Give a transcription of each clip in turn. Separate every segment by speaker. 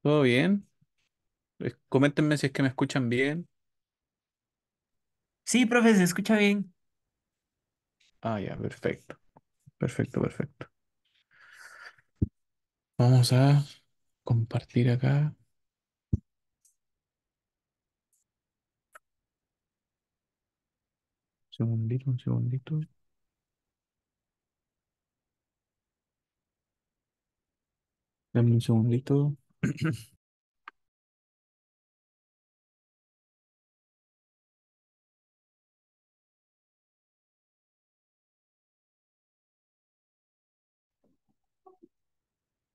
Speaker 1: ¿Todo bien? Coméntenme si es que me escuchan bien.
Speaker 2: Sí, profe, se escucha bien.
Speaker 1: Ah, ya, perfecto. Perfecto, perfecto. Vamos a compartir acá. Un segundito, un segundito. Dame un segundito.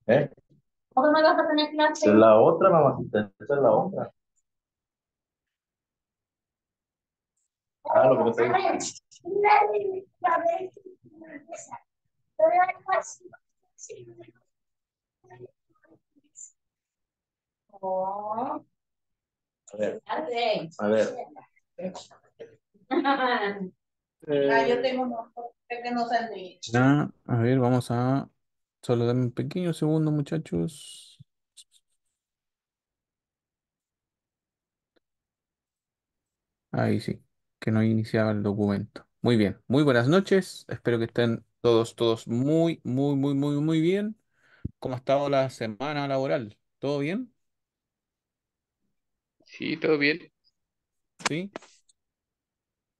Speaker 2: ¿Eh? ¿Cómo no vas a tener clase? Esa es la otra, mamacita. Esa es la otra. Ah, lo que no te digo. A ver. A ver. Ah, yo tengo unos pequeños sándwiches.
Speaker 1: A ver, vamos a... Solo dame un pequeño segundo, muchachos. Ahí sí, que no iniciaba el documento. Muy bien, muy buenas noches. Espero que estén todos muy bien. ¿Cómo ha estado la semana laboral? ¿Todo bien?
Speaker 3: Sí, todo bien.
Speaker 1: ¿Sí?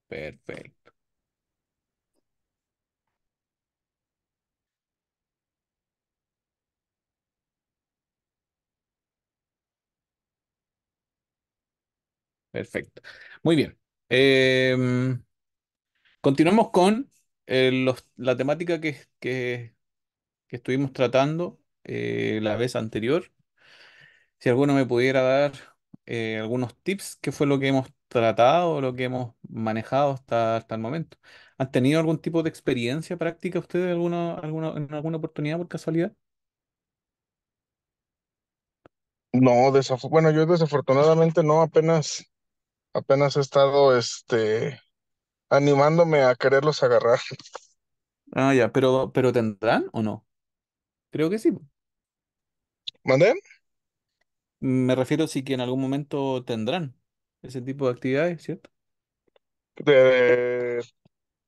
Speaker 1: Perfecto, perfecto. Muy bien. Continuamos con la temática que estuvimos tratando la vez anterior. Si alguno me pudiera dar algunos tips, ¿qué fue lo que hemos tratado, lo que hemos manejado hasta el momento? ¿Han tenido algún tipo de experiencia práctica ustedes en alguna oportunidad por casualidad?
Speaker 4: No, bueno, yo desafortunadamente no, apenas he estado, animándome a quererlos agarrar.
Speaker 1: Ah, ya, pero ¿tendrán o no? Creo que sí.
Speaker 4: ¿Mandé?
Speaker 1: Me refiero sí que en algún momento tendrán ese tipo de actividades, ¿cierto?
Speaker 4: De,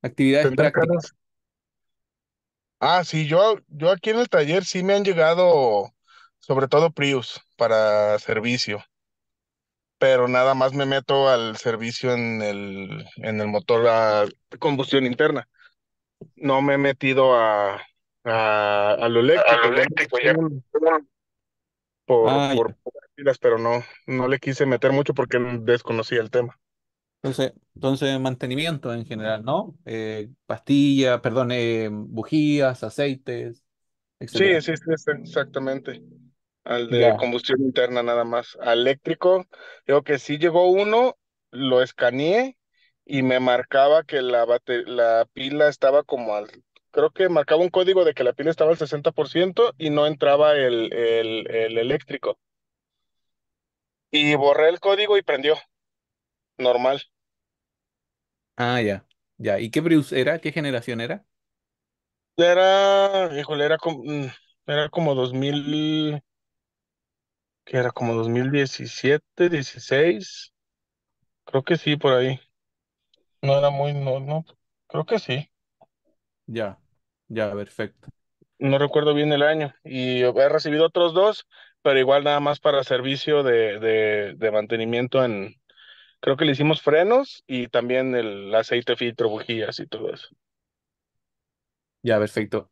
Speaker 1: Actividades
Speaker 4: ¿Tendrán
Speaker 1: prácticas.
Speaker 4: caras? Ah, sí, yo aquí en el taller sí me han llegado, sobre todo Prius para servicio, pero nada más me meto al servicio en el motor a combustión interna. No me he metido a lo
Speaker 3: A
Speaker 4: eléctrico,
Speaker 3: lo
Speaker 4: ya
Speaker 3: eléctrico ya.
Speaker 4: por,
Speaker 1: Ah,
Speaker 4: por
Speaker 1: ya.
Speaker 4: pilas, pero no le quise meter mucho porque desconocía el tema.
Speaker 1: Entonces mantenimiento en general, ¿no? Pastillas, perdón, bujías, aceites,
Speaker 4: Sí,
Speaker 1: etcétera.
Speaker 4: sí, sí, sí, exactamente. Al de
Speaker 1: Ya.
Speaker 4: combustión interna nada más. Al eléctrico, digo que sí llegó uno, lo escaneé y me marcaba que la pila estaba creo que marcaba un código de que la pila estaba al 60% y no entraba el eléctrico. Y borré el código y prendió, normal.
Speaker 1: Ah, ya. Ya. ¿Y qué Prius era? ¿Qué generación era?
Speaker 4: Híjole, era como 2000, que era como 2017, 16, creo que sí, por ahí. No era muy, no, creo que sí.
Speaker 1: Ya. Ya, perfecto.
Speaker 4: No recuerdo bien el año. Y he recibido otros dos, pero igual nada más para servicio de mantenimiento creo que le hicimos frenos y también el aceite filtro, bujías y todo eso.
Speaker 1: Ya, perfecto.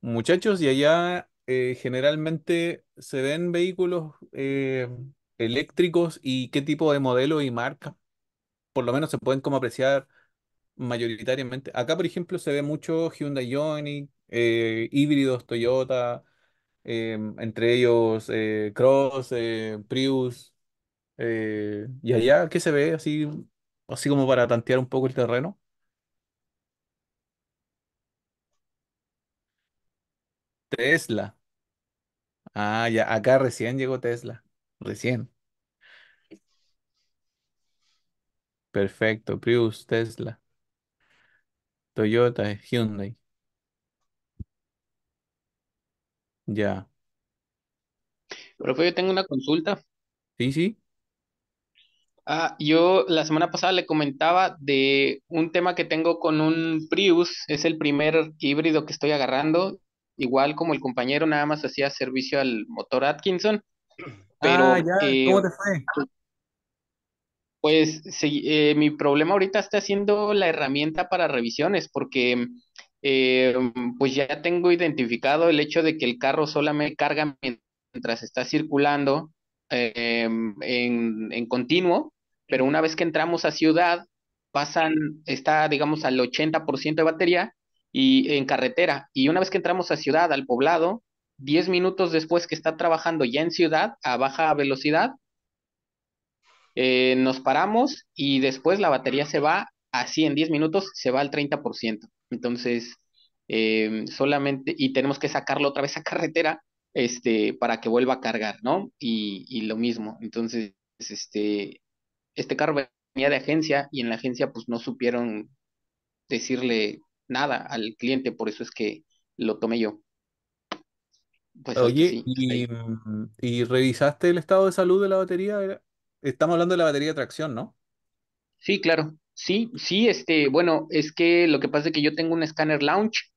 Speaker 1: Muchachos, y allá generalmente se ven vehículos eléctricos y qué tipo de modelo y marca. Por lo menos se pueden como apreciar mayoritariamente. Acá, por ejemplo, se ve mucho Hyundai Ioniq, híbridos Toyota, entre ellos Cross, Prius. Y allá, ¿qué se ve así como para tantear un poco el terreno? Tesla. Ah, ya, acá recién llegó Tesla. Recién. Perfecto. Prius, Tesla, Toyota, Hyundai. Ya.
Speaker 3: Profe, yo tengo una consulta.
Speaker 1: Sí, sí.
Speaker 3: Yo la semana pasada le comentaba de un tema que tengo con un Prius. Es el primer híbrido que estoy agarrando. Igual como el compañero, nada más hacía servicio al motor Atkinson.
Speaker 1: Ah,
Speaker 3: Pero
Speaker 1: ya, ¿cómo te fue?
Speaker 3: pues sí, mi problema ahorita está siendo la herramienta para revisiones, porque eh, pues ya tengo identificado el hecho de que el carro solamente carga mientras está circulando en continuo, pero una vez que entramos a ciudad, pasan, está digamos al 80% de batería y en carretera, y una vez que entramos a ciudad, al poblado, 10 minutos después que está trabajando ya en ciudad a baja velocidad, nos paramos y después la batería se va, así en 10 minutos se va al 30%. Entonces, solamente, y tenemos que sacarlo otra vez a carretera, para que vuelva a cargar, ¿no? Y lo mismo. Entonces, este carro venía de agencia y en la agencia pues no supieron decirle nada al cliente, por eso es que lo tomé yo. Pues hasta
Speaker 1: Oye,
Speaker 3: sí, hasta ahí.
Speaker 1: ¿y revisaste el estado de salud de la batería? Estamos hablando de la batería de tracción, ¿no?
Speaker 3: Sí, claro. Sí, sí, bueno, es que lo que pasa es que yo tengo un escáner launch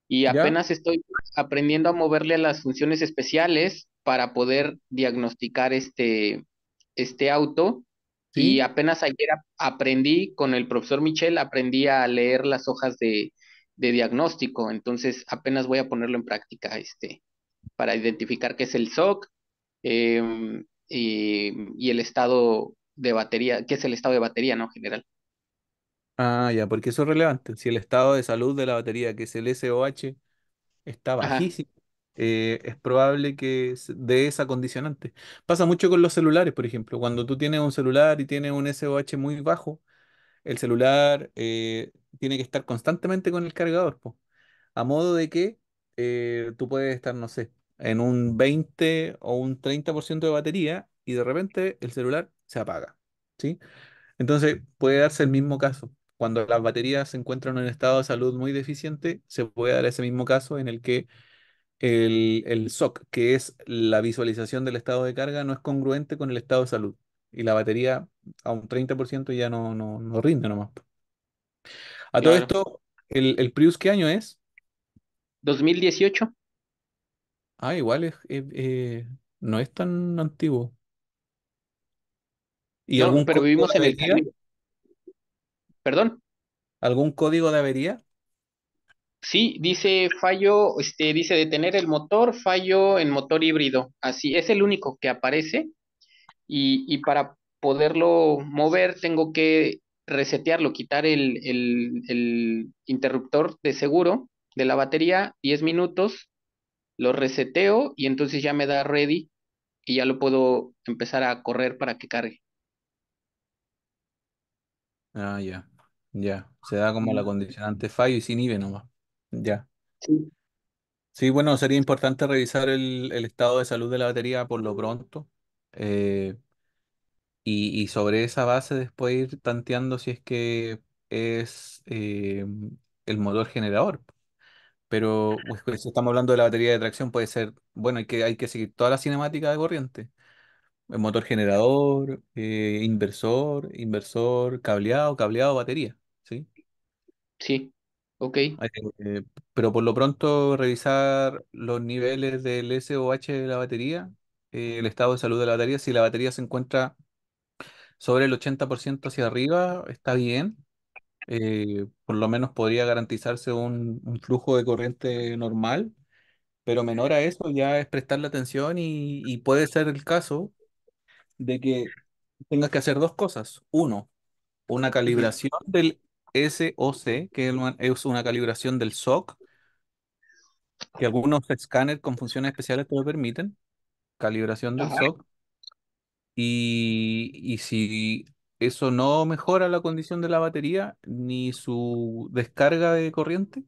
Speaker 3: y
Speaker 1: ¿Ya?
Speaker 3: apenas estoy aprendiendo a moverle a las funciones especiales para poder diagnosticar este auto. Y
Speaker 1: ¿Sí?
Speaker 3: apenas ayer aprendí con el profesor Michel, aprendí a leer las hojas de diagnóstico. Entonces apenas voy a ponerlo en práctica, para identificar qué es el SOC, y el estado de batería, qué es el estado de batería, ¿no? General.
Speaker 1: Ah, ya, porque eso es relevante. Si el estado de salud de la batería, que es el SOH, está
Speaker 3: Ajá,
Speaker 1: bajísimo, es probable que dé esa condicionante. Pasa mucho con los celulares, por ejemplo. Cuando tú tienes un celular y tienes un SOH muy bajo, el celular tiene que estar constantemente con el cargador, po. A modo de que tú puedes estar, no sé, en un 20 o un 30% de batería y de repente el celular se apaga, ¿sí? Entonces puede darse el mismo caso. Cuando las baterías se encuentran en un estado de salud muy deficiente, se puede dar ese mismo caso en el que el SOC, que es la visualización del estado de carga, no es congruente con el estado de salud. Y la batería a un 30% ya no rinde nomás. A todo
Speaker 3: claro.
Speaker 1: esto, ¿el Prius qué año es?
Speaker 3: 2018.
Speaker 1: Ah, igual no es tan antiguo. ¿Y
Speaker 3: No,
Speaker 1: algún
Speaker 3: pero
Speaker 1: código
Speaker 3: vivimos
Speaker 1: de
Speaker 3: en el
Speaker 1: avería?
Speaker 3: Caribe. Perdón.
Speaker 1: ¿Algún código de avería?
Speaker 3: Sí, dice fallo, dice detener el motor, fallo en motor híbrido. Así, es el único que aparece y para poderlo mover tengo que resetearlo, quitar el interruptor de seguro de la batería, 10 minutos, lo reseteo y entonces ya me da ready y ya lo puedo empezar a correr para que cargue.
Speaker 1: Ah, ya. Ya. Se da como la
Speaker 3: Mm.
Speaker 1: condicionante fallo y sin IVE nomás. Ya.
Speaker 3: Sí,
Speaker 1: Sí, bueno, sería importante revisar el estado de salud de la batería por lo pronto. eh, y sobre esa base después ir tanteando si es que es el motor generador. Pero pues, si estamos hablando de la batería de tracción, puede ser, bueno, hay que seguir toda la cinemática de corriente. El motor generador, inversor, cableado, cableado, batería. ¿Sí?
Speaker 3: sí, ok,
Speaker 1: Hay pero por lo pronto revisar los niveles del SOH de la batería, el estado de salud de la batería. Si la batería se encuentra sobre el 80% hacia arriba, está bien. Por lo menos podría garantizarse un flujo de corriente normal, pero menor a eso ya es prestarle atención y puede ser el caso de que tengas que hacer dos cosas. Uno, una
Speaker 3: ujú,
Speaker 1: calibración del SOC, que es una calibración del SOC, que algunos escáneres con funciones especiales te lo permiten, calibración del
Speaker 3: ajá,
Speaker 1: SOC, y si eso no mejora la condición de la batería ni su descarga de corriente,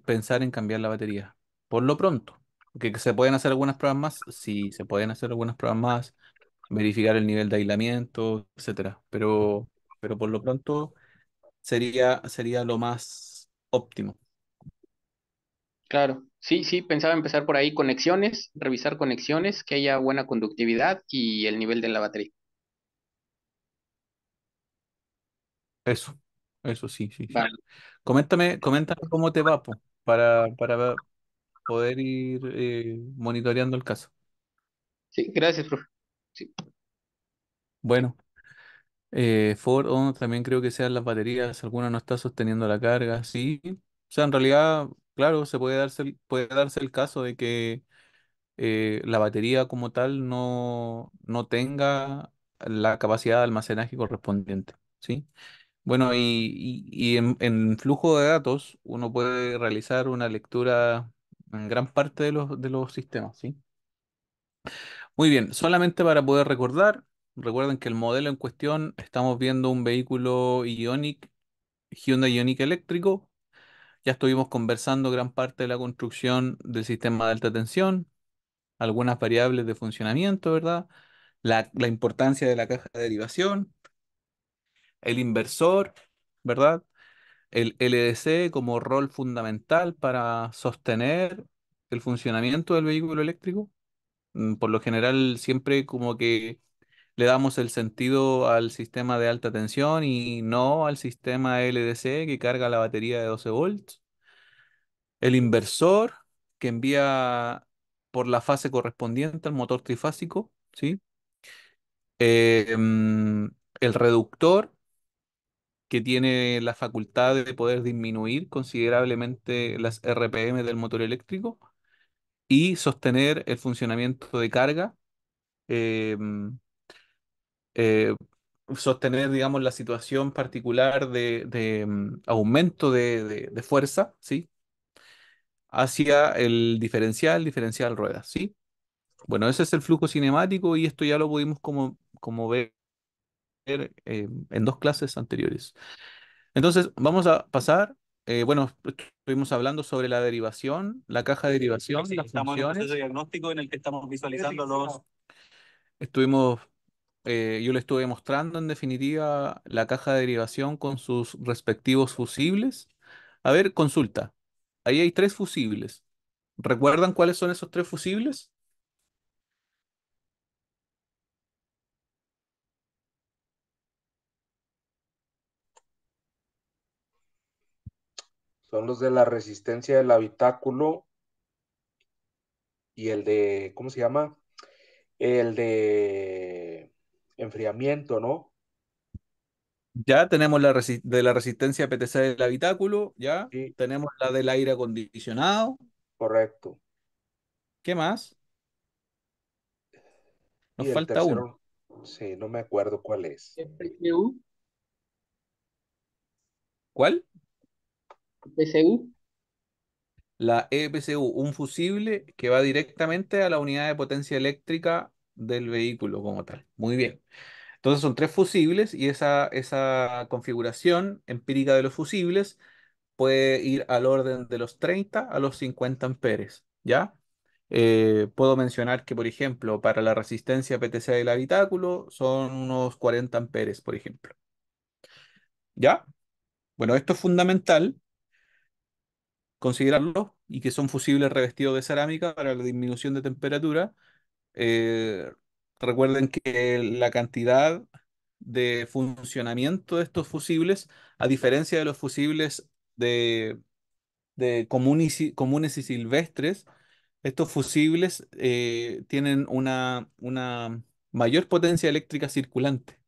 Speaker 1: pensar en cambiar la batería. Por lo pronto, que se pueden hacer algunas pruebas más, sí, se pueden hacer algunas pruebas más, verificar el nivel de aislamiento, etcétera. Pero por lo pronto sería lo más óptimo.
Speaker 3: claro. Sí, sí, pensaba empezar por ahí conexiones, revisar conexiones, que haya buena conductividad y el nivel de la batería.
Speaker 1: Eso, eso sí, sí, sí.
Speaker 3: Vale.
Speaker 1: Coméntame cómo te va, po, para poder ir monitoreando el caso.
Speaker 3: Sí, gracias, profe. Sí.
Speaker 1: Bueno, Ford también creo que sean las baterías, alguna no está sosteniendo la carga, sí. O sea, en realidad, claro, puede darse el caso de que la batería como tal no tenga la capacidad de almacenaje correspondiente, ¿sí? Bueno, y en flujo de datos uno puede realizar una lectura en gran parte de los sistemas, ¿sí? Muy bien, solamente para poder recordar, recuerden que el modelo en cuestión, estamos viendo un vehículo Ioniq, Hyundai Ioniq eléctrico. Ya estuvimos conversando gran parte de la construcción del sistema de alta tensión, algunas variables de funcionamiento, ¿verdad? La importancia de la caja de derivación, el inversor, ¿verdad? El LDC como rol fundamental para sostener el funcionamiento del vehículo eléctrico. Por lo general, siempre como que le damos el sentido al sistema de alta tensión y no al sistema LDC que carga la batería de 12 volts. El inversor que envía por la fase correspondiente al motor trifásico, ¿sí? El reductor que tiene la facultad de poder disminuir considerablemente las RPM del motor eléctrico y sostener el funcionamiento de carga, eh, eh, sostener, digamos, la situación particular de aumento de fuerza, ¿sí? Hacia el diferencial ruedas, ¿sí? Bueno, ese es el flujo cinemático y esto ya lo pudimos como ver en dos clases anteriores. Entonces, vamos a pasar. Bueno, estuvimos hablando sobre la derivación, la caja de derivación,
Speaker 2: Sí,
Speaker 1: las
Speaker 2: estamos en un proceso
Speaker 1: funciones.
Speaker 2: diagnóstico en el que estamos visualizando los...
Speaker 1: Estuvimos, yo le estuve mostrando en definitiva la caja de derivación con sus respectivos fusibles. A ver, consulta. Ahí hay tres fusibles. ¿Recuerdan cuáles son esos tres fusibles?
Speaker 5: Son los de la resistencia del habitáculo y el de, ¿cómo se llama? El de enfriamiento, ¿no?
Speaker 1: Ya tenemos de la resistencia PTC del habitáculo, ya.
Speaker 5: Sí,
Speaker 1: Tenemos la del aire acondicionado.
Speaker 5: correcto.
Speaker 1: ¿Qué más? Nos
Speaker 5: Y el
Speaker 1: falta uno.
Speaker 5: tercero, sí, no me acuerdo cuál es.
Speaker 3: PCU,
Speaker 1: ¿Cuál?
Speaker 3: PCU.
Speaker 1: La EPCU, un fusible que va directamente a la unidad de potencia eléctrica del vehículo como tal. Muy bien. Entonces son tres fusibles y esa configuración empírica de los fusibles puede ir al orden de los 30 a los 50 amperes, ¿ya? Puedo mencionar que, por ejemplo, para la resistencia PTC del habitáculo son unos 40 amperes, por ejemplo, ¿ya? Bueno, esto es fundamental considerarlo y que son fusibles revestidos de cerámica para la disminución de temperatura. Eh, Recuerden que la cantidad de funcionamiento de estos fusibles, a diferencia de los fusibles de comunes y silvestres, estos fusibles tienen una mayor potencia eléctrica circulante.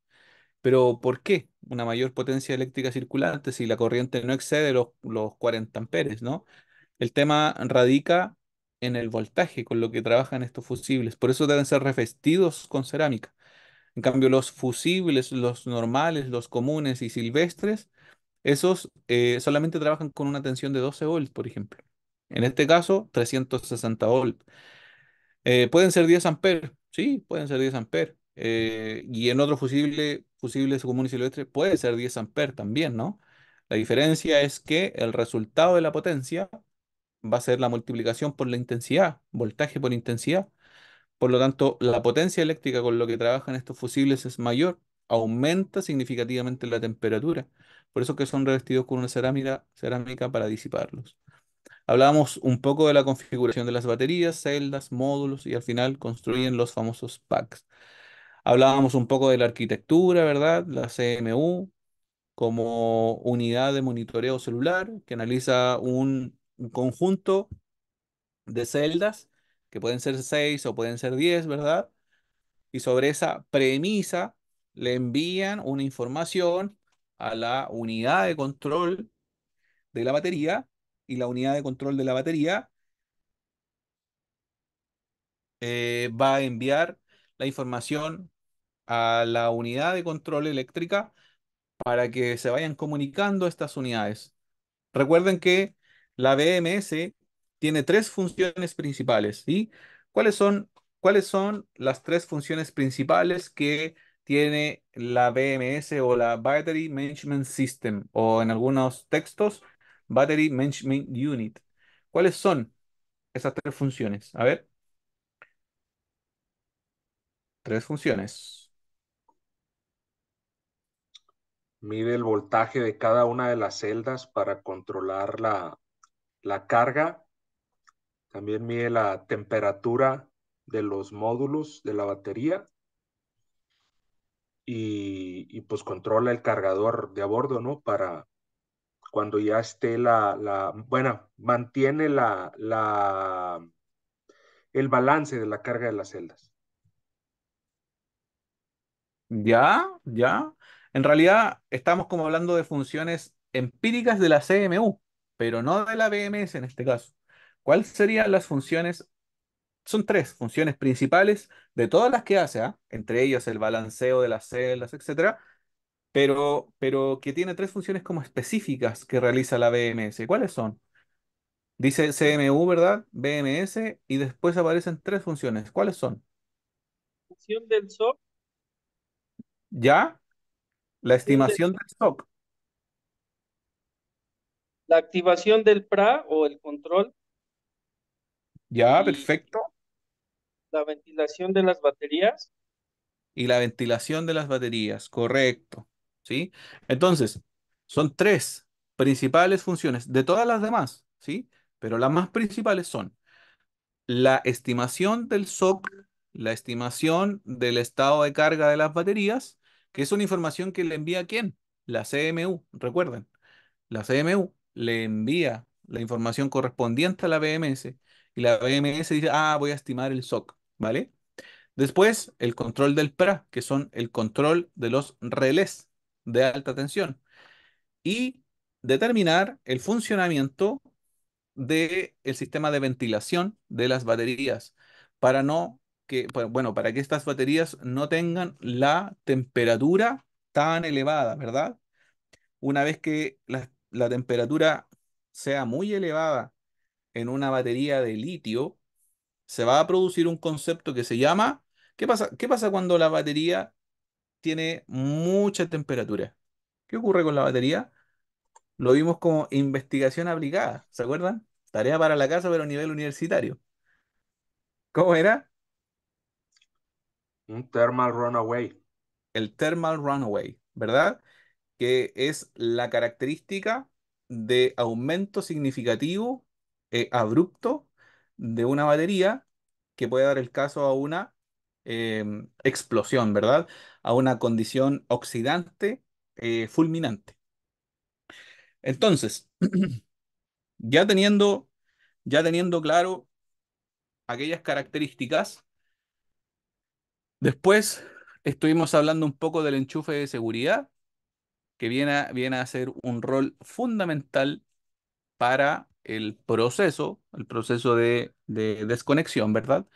Speaker 1: Pero ¿por qué una mayor potencia eléctrica circulante si la corriente no excede los 40 amperes, ¿no? El tema radica en el voltaje con lo que trabajan estos fusibles. Por eso deben ser revestidos con cerámica. En cambio, los fusibles, los normales, los comunes y silvestres, esos solamente trabajan con una tensión de 12 volts, por ejemplo. En este caso, 360 volts. Pueden ser 10 amperes, sí, pueden ser 10 amperes. Y en otro fusibles común y silvestre, puede ser 10 amperes también, ¿no? La diferencia es que el resultado de la potencia va a ser la multiplicación por la intensidad, voltaje por intensidad. Por lo tanto, la potencia eléctrica con lo que trabajan estos fusibles es mayor, aumenta significativamente la temperatura. Por eso que son revestidos con una cerámica para disiparlos. Hablamos un poco de la configuración de las baterías, celdas, módulos y al final construyen los famosos packs. Hablábamos un poco de la arquitectura, ¿verdad? La CMU como unidad de monitoreo celular que analiza un conjunto de celdas que pueden ser 6 o pueden ser 10, ¿verdad? Y sobre esa premisa le envían una información a la unidad de control de la batería y la unidad de control de la batería va a enviar la información a la unidad de control eléctrica para que se vayan comunicando estas unidades. Recuerden que la BMS tiene tres funciones principales, ¿sí? ¿Cuáles son, cuáles son las tres funciones principales que tiene la BMS o la Battery Management System o en algunos textos Battery Management Unit? ¿Cuáles son esas tres funciones? A ver, tres funciones.
Speaker 5: Mide el voltaje de cada una de las celdas para controlar la carga. También mide la temperatura de los módulos de la batería pues controla el cargador de a bordo, ¿no? Para cuando ya esté bueno, mantiene el balance de la carga de las celdas.
Speaker 1: Ya, ya. En realidad estamos como hablando de funciones empíricas de la CMU, pero no de la BMS en este caso. ¿Cuáles serían las funciones? Son tres funciones principales de todas las que hace, ¿ah? Entre ellas el balanceo de las celdas, etcétera, pero que tiene tres funciones como específicas que realiza la BMS. ¿Cuáles son? Dice CMU, ¿verdad? BMS y después aparecen tres funciones. ¿Cuáles son?
Speaker 6: Acción del SOC,
Speaker 1: Ya, la
Speaker 6: acción del-
Speaker 1: estimación del stock.
Speaker 6: la activación del PRA o el control
Speaker 1: Ya,
Speaker 6: y
Speaker 1: perfecto.
Speaker 6: la ventilación de las baterías.
Speaker 1: Y la ventilación de las baterías, correcto. ¿Sí? Entonces, son tres principales funciones de todas las demás, ¿sí? Pero las más principales son la estimación del SOC, la estimación del estado de carga de las baterías, que es una información que le envía ¿quién? La CMU, recuerden. La CMU le envía la información correspondiente a la BMS y la BMS dice, ah, voy a estimar el SOC, ¿vale? Después, el control del PRA, que son el control de los relés de alta tensión. Y determinar el funcionamiento del sistema de ventilación de las baterías para no bueno, para que estas baterías no tengan la temperatura tan elevada, ¿verdad? Una vez que la temperatura sea muy elevada en una batería de litio, se va a producir un concepto que se llama, qué pasa cuando la batería tiene mucha temperatura? ¿Qué ocurre con la batería? Lo vimos como investigación aplicada, ¿se acuerdan? Tarea para la casa, pero a nivel universitario. ¿Cómo era?
Speaker 5: Un thermal runaway.
Speaker 1: El thermal runaway, ¿verdad? Que es la característica de aumento significativo, abrupto, de una batería que puede dar el caso a una explosión, ¿verdad? A una condición oxidante, fulminante. Entonces, ya teniendo, ya teniendo claro aquellas características, después estuvimos hablando un poco del enchufe de seguridad, que viene a ser un rol fundamental para el proceso de desconexión, ¿verdad?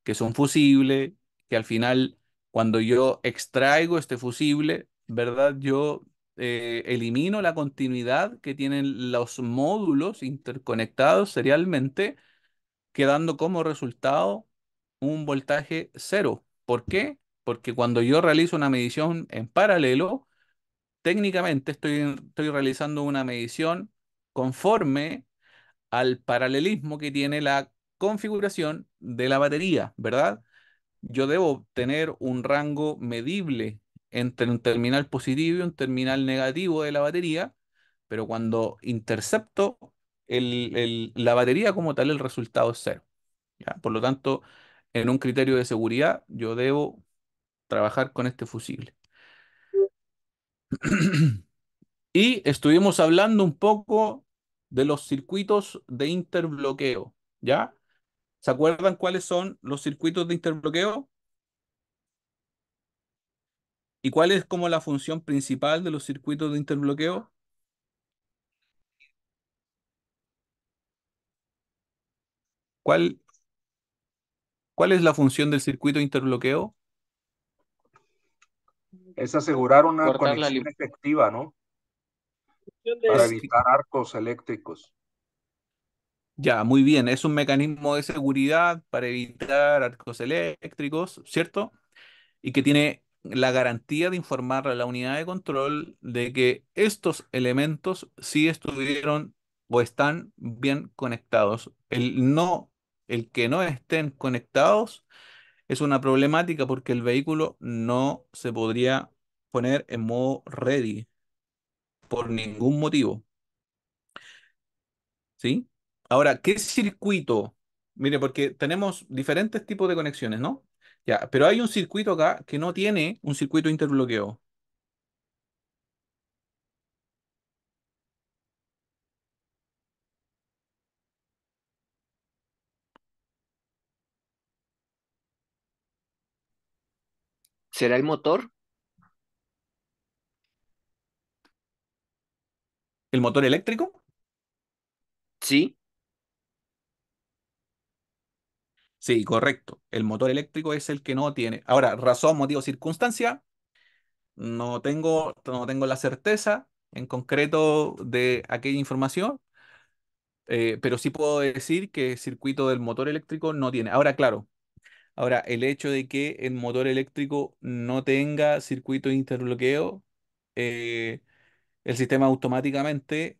Speaker 1: Que es un fusible, que al final, cuando yo extraigo este fusible, ¿verdad? Yo elimino la continuidad que tienen los módulos interconectados serialmente, quedando como resultado un voltaje cero. ¿Por qué? Porque cuando yo realizo una medición en paralelo, técnicamente estoy realizando una medición conforme al paralelismo que tiene la configuración de la batería, ¿verdad? Yo debo tener un rango medible entre un terminal positivo y un terminal negativo de la batería, pero cuando intercepto la batería como tal, el resultado es cero. ¿Ya? Por lo tanto, en un criterio de seguridad, yo debo trabajar con este fusible. Y estuvimos hablando un poco de los circuitos de interbloqueo, ¿ya? ¿Se acuerdan cuáles son los circuitos de interbloqueo? ¿Y cuál es como la función principal de los circuitos de interbloqueo? ¿Cuál, cuál es la función del circuito de interbloqueo?
Speaker 5: Es asegurar una
Speaker 3: Cortar la
Speaker 5: conexión efectiva, ¿no? Para
Speaker 1: Es,
Speaker 5: evitar arcos eléctricos.
Speaker 1: ya, muy bien, es un mecanismo de seguridad para evitar arcos eléctricos, ¿cierto? Y que tiene la garantía de informar a la unidad de control de que estos elementos sí estuvieron o están bien conectados. El que no estén conectados es una problemática porque el vehículo no se podría poner en modo ready por ningún motivo, ¿sí? Ahora, ¿qué circuito? Mire, porque tenemos diferentes tipos de conexiones, ¿no? Ya, pero hay un circuito acá que no tiene un circuito interbloqueo.
Speaker 3: ¿Será el motor?
Speaker 1: ¿El motor eléctrico?
Speaker 3: Sí.
Speaker 1: Sí, correcto. El motor eléctrico es el que no tiene. Ahora, razón, motivo, circunstancia, no tengo la certeza en concreto de aquella información, pero sí puedo decir que el circuito del motor eléctrico no tiene. Ahora, claro, ahora el hecho de que el motor eléctrico no tenga circuito de interbloqueo, eh, el sistema automáticamente,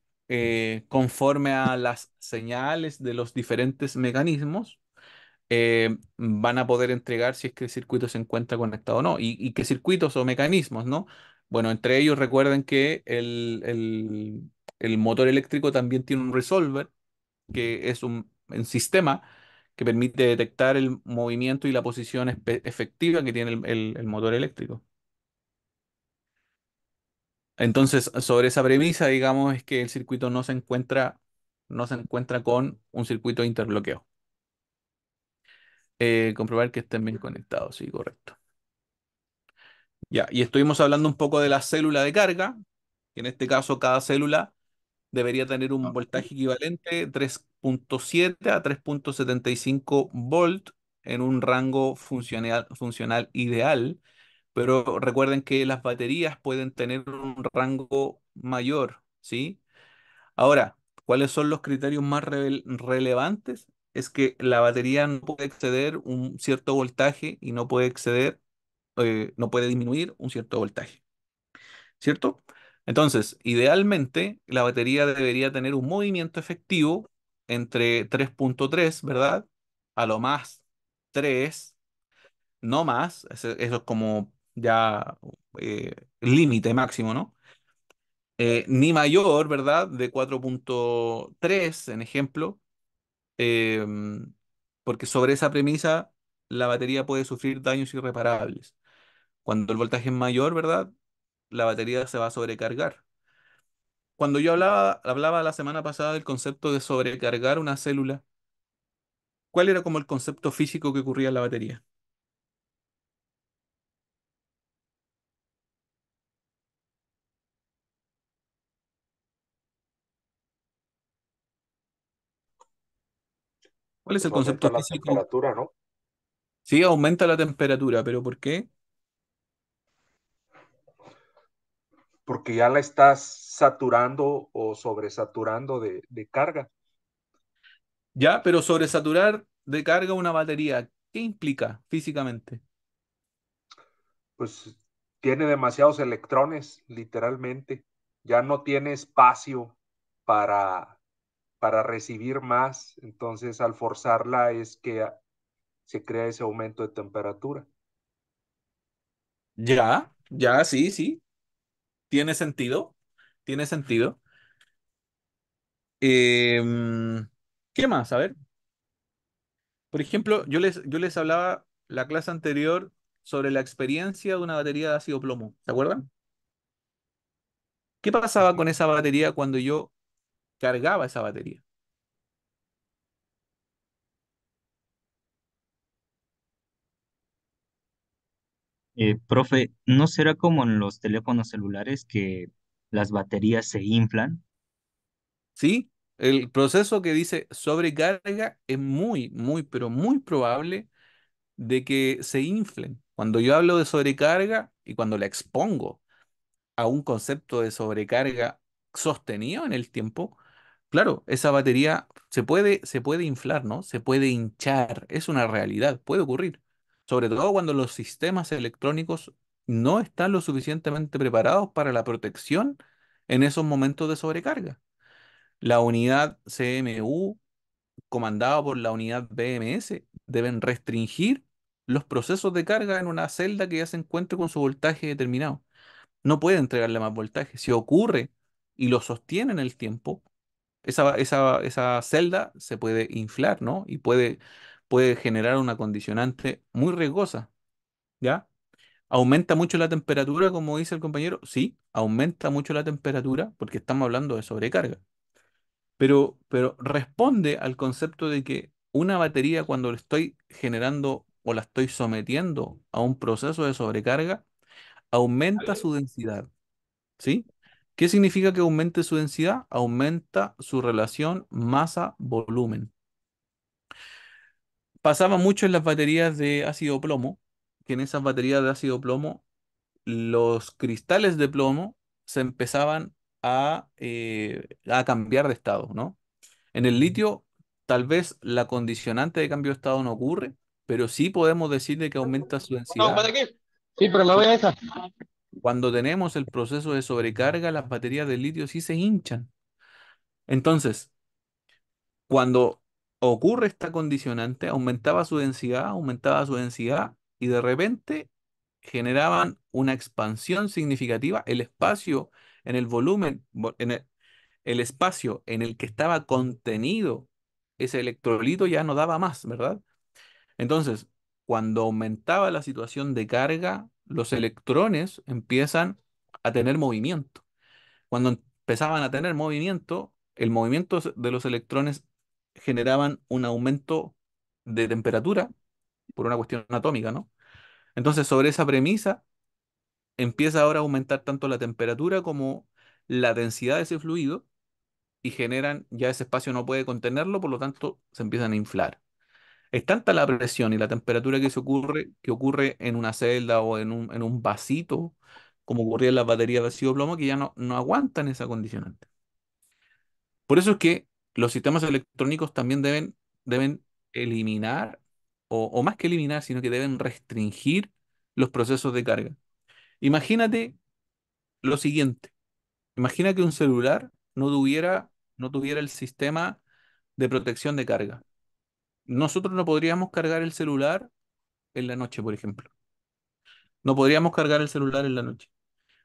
Speaker 1: conforme a las señales de los diferentes mecanismos, van a poder entregar si es que el circuito se encuentra conectado o no. Y qué circuitos o mecanismos, ¿no? Bueno, entre ellos recuerden que el motor eléctrico también tiene un resolver, que es un sistema que permite detectar el movimiento y la posición efectiva que tiene el motor eléctrico. Entonces, sobre esa premisa, digamos, es que el circuito no se encuentra con un circuito de interbloqueo. Comprobar que estén bien conectados, sí, correcto. Ya, y estuvimos hablando un poco de la célula de carga, que en este caso cada célula debería tener un voltaje equivalente 3,7 a 3,75 volt en un rango funcional ideal, pero recuerden que las baterías pueden tener un rango mayor, ¿sí? Ahora, ¿cuáles son los criterios más relevantes? Es que la batería no puede exceder un cierto voltaje y no puede disminuir un cierto voltaje, ¿cierto? Entonces, idealmente, la batería debería tener un movimiento efectivo entre 3,3, ¿verdad? A lo más 3, no más, eso es como ya límite máximo, ¿no? Ni mayor, ¿verdad? De 4,3, en ejemplo, em, porque sobre esa premisa la batería puede sufrir daños irreparables. Cuando el voltaje es mayor, ¿verdad? La batería se va a sobrecargar. Cuando yo hablaba la semana pasada del concepto de sobrecargar una célula, ¿cuál era como el concepto físico que ocurría en la batería? ¿Cuál es el
Speaker 5: Pues aumenta
Speaker 1: concepto
Speaker 5: la
Speaker 1: físico?
Speaker 5: temperatura, ¿no?
Speaker 1: Sí, aumenta la temperatura, pero ¿por qué?
Speaker 5: Porque ya la estás saturando o sobresaturando de carga.
Speaker 1: Ya, pero sobresaturar de carga una batería, ¿qué implica físicamente?
Speaker 5: Pues tiene demasiados electrones, literalmente. Ya no tiene espacio para, para recibir más. Entonces, al forzarla es que se crea ese aumento de temperatura.
Speaker 1: Ya, ya, sí, sí, tiene sentido, tiene sentido. ¿Qué más? A ver, por ejemplo, yo les hablaba la clase anterior sobre la experiencia de una batería de ácido plomo. ¿Se acuerdan? ¿Qué pasaba con esa batería cuando yo cargaba esa batería?
Speaker 7: Profe, ¿no será como en los teléfonos celulares que las baterías se inflan?
Speaker 1: ¿Sí? El proceso que dice sobrecarga es muy, muy, pero muy probable de que se inflen. Cuando yo hablo de sobrecarga y cuando la expongo a un concepto de sobrecarga sostenido en el tiempo, claro, esa batería se puede inflar, ¿no? Se puede hinchar, es una realidad, puede ocurrir. Sobre todo cuando los sistemas electrónicos no están lo suficientemente preparados para la protección en esos momentos de sobrecarga. La unidad CMU, comandada por la unidad BMS, deben restringir los procesos de carga en una celda que ya se encuentre con su voltaje determinado. No puede entregarle más voltaje. Si ocurre y lo sostiene en el tiempo, esa celda se puede inflar, ¿no? Y puede generar una condicionante muy riesgosa, ¿ya? ¿Aumenta mucho la temperatura, como dice el compañero? Sí, aumenta mucho la temperatura porque estamos hablando de sobrecarga. Pero responde al concepto de que una batería, cuando le estoy generando o la estoy sometiendo a un proceso de sobrecarga, aumenta su densidad, ¿sí? ¿Qué significa que aumente su densidad? Aumenta su relación masa-volumen. Pasaba mucho en las baterías de ácido plomo, que en esas baterías de ácido plomo los cristales de plomo se empezaban a cambiar de estado, ¿no? En el litio, tal vez la condicionante de cambio de estado no ocurre, pero sí podemos decir de que aumenta su
Speaker 3: No,
Speaker 1: densidad.
Speaker 3: ¿para qué? Sí, pero me voy a esa.
Speaker 1: Cuando tenemos el proceso de sobrecarga, las baterías de litio sí se hinchan. Entonces, cuando ocurre esta condicionante, aumentaba su densidad y de repente generaban una expansión significativa. El espacio en el volumen, el espacio en el que estaba contenido ese electrolito ya no daba más, ¿verdad? Entonces, cuando aumentaba la situación de carga, los electrones empiezan a tener movimiento. Cuando empezaban a tener movimiento, el movimiento de los electrones generaban un aumento de temperatura por una cuestión atómica, ¿no? Entonces, sobre esa premisa, empieza ahora a aumentar tanto la temperatura como la densidad de ese fluido y generan, ya ese espacio no puede contenerlo, por lo tanto, se empiezan a inflar. Es tanta la presión y la temperatura que ocurre en una celda o en un vasito, como ocurría en las baterías de ácido plomo, que ya no aguantan esa condicionante. Por eso es que los sistemas electrónicos también deben eliminar, o más que eliminar, sino que deben restringir los procesos de carga. Imagínate lo siguiente. Imagina que un celular no tuviera el sistema de protección de carga. Nosotros no podríamos cargar el celular en la noche, por ejemplo. No podríamos cargar el celular en la noche,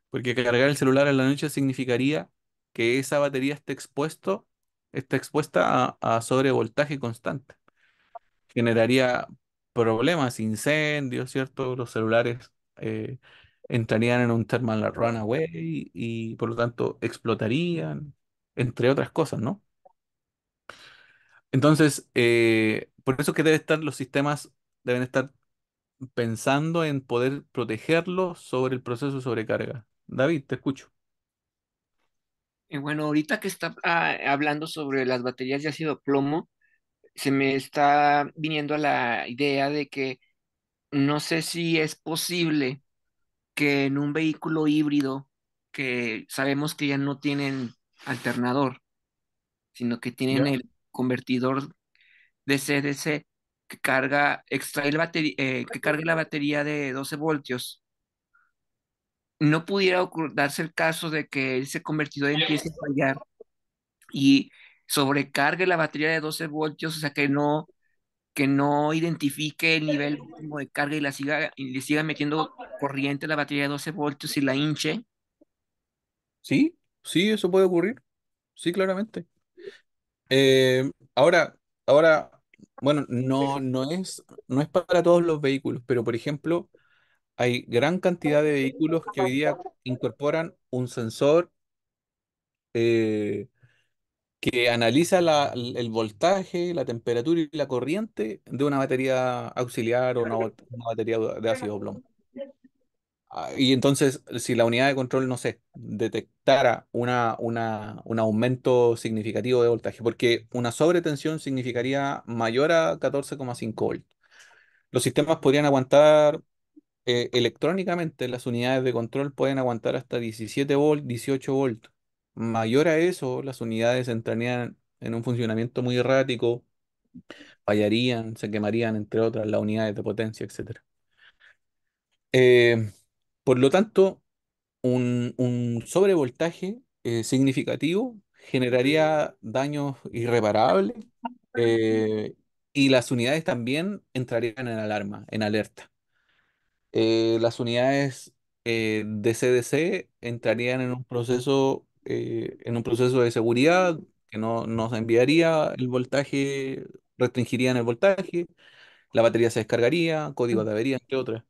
Speaker 1: porque cargar el celular en la noche significaría que esa batería esté expuesta a sobrevoltaje constante. Generaría problemas, incendios, ¿cierto? Los celulares eh, entrarían en un thermal runaway y por lo tanto explotarían, entre otras cosas, ¿no? Entonces, por eso es que los sistemas deben estar pensando en poder protegerlo sobre el proceso de sobrecarga. David, te escucho.
Speaker 8: Bueno, ahorita que está hablando sobre las baterías de ácido plomo, se me está viniendo a la idea de que no sé si es posible que en un vehículo híbrido, que sabemos que ya no tienen alternador, sino que tienen
Speaker 1: ¿Ya?
Speaker 8: el convertidor DC-DC que que cargue la batería de 12 voltios, no pudiera darse el caso de que ese convertidor empiece a fallar y sobrecargue la batería de 12 voltios, o sea, que no identifique el nivel óptimo de carga y le siga metiendo corriente a la batería de 12 voltios y la hinche.
Speaker 1: Sí, sí, eso puede ocurrir. Sí, claramente. Ahora, ahora, bueno, no es para todos los vehículos, pero por ejemplo, hay gran cantidad de vehículos que hoy día incorporan un sensor eh, que analiza el voltaje, la temperatura y la corriente de una batería auxiliar o una batería de ácido plomo. Y entonces, si la unidad de control, no sé, detectara un aumento significativo de voltaje, porque una sobretensión significaría mayor a 14,5 volts. Los sistemas podrían aguantar electrónicamente, las unidades de control pueden aguantar hasta 17 volts, 18 volts. Mayor a eso, las unidades entrarían en un funcionamiento muy errático, fallarían, se quemarían, entre otras, las unidades de potencia, etcétera. Eh, por lo tanto, un sobrevoltaje significativo generaría daños irreparables, eh, y las unidades también entrarían en alarma, en alerta. Las unidades de CDC entrarían en un proceso de seguridad que no nos enviaría el voltaje, restringirían el voltaje, la batería se descargaría, código de avería, entre otras.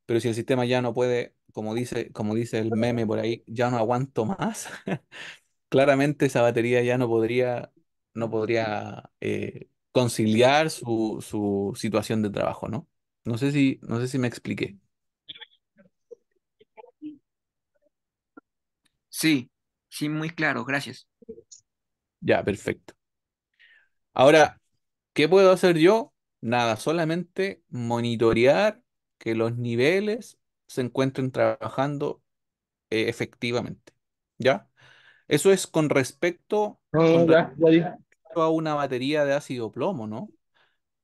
Speaker 1: Pero si el sistema ya no puede, como dice el meme por ahí, ya no aguanto más, claramente esa batería ya no podría conciliar su situación de trabajo, ¿no? No sé si me expliqué.
Speaker 8: Sí, sí, muy claro, gracias.
Speaker 1: Ya, perfecto. Ahora, ¿qué puedo hacer yo? Nada, solamente monitorear que los niveles se encuentren trabajando efectivamente. ¿Ya? Eso es con respecto a una batería de ácido plomo, ¿no?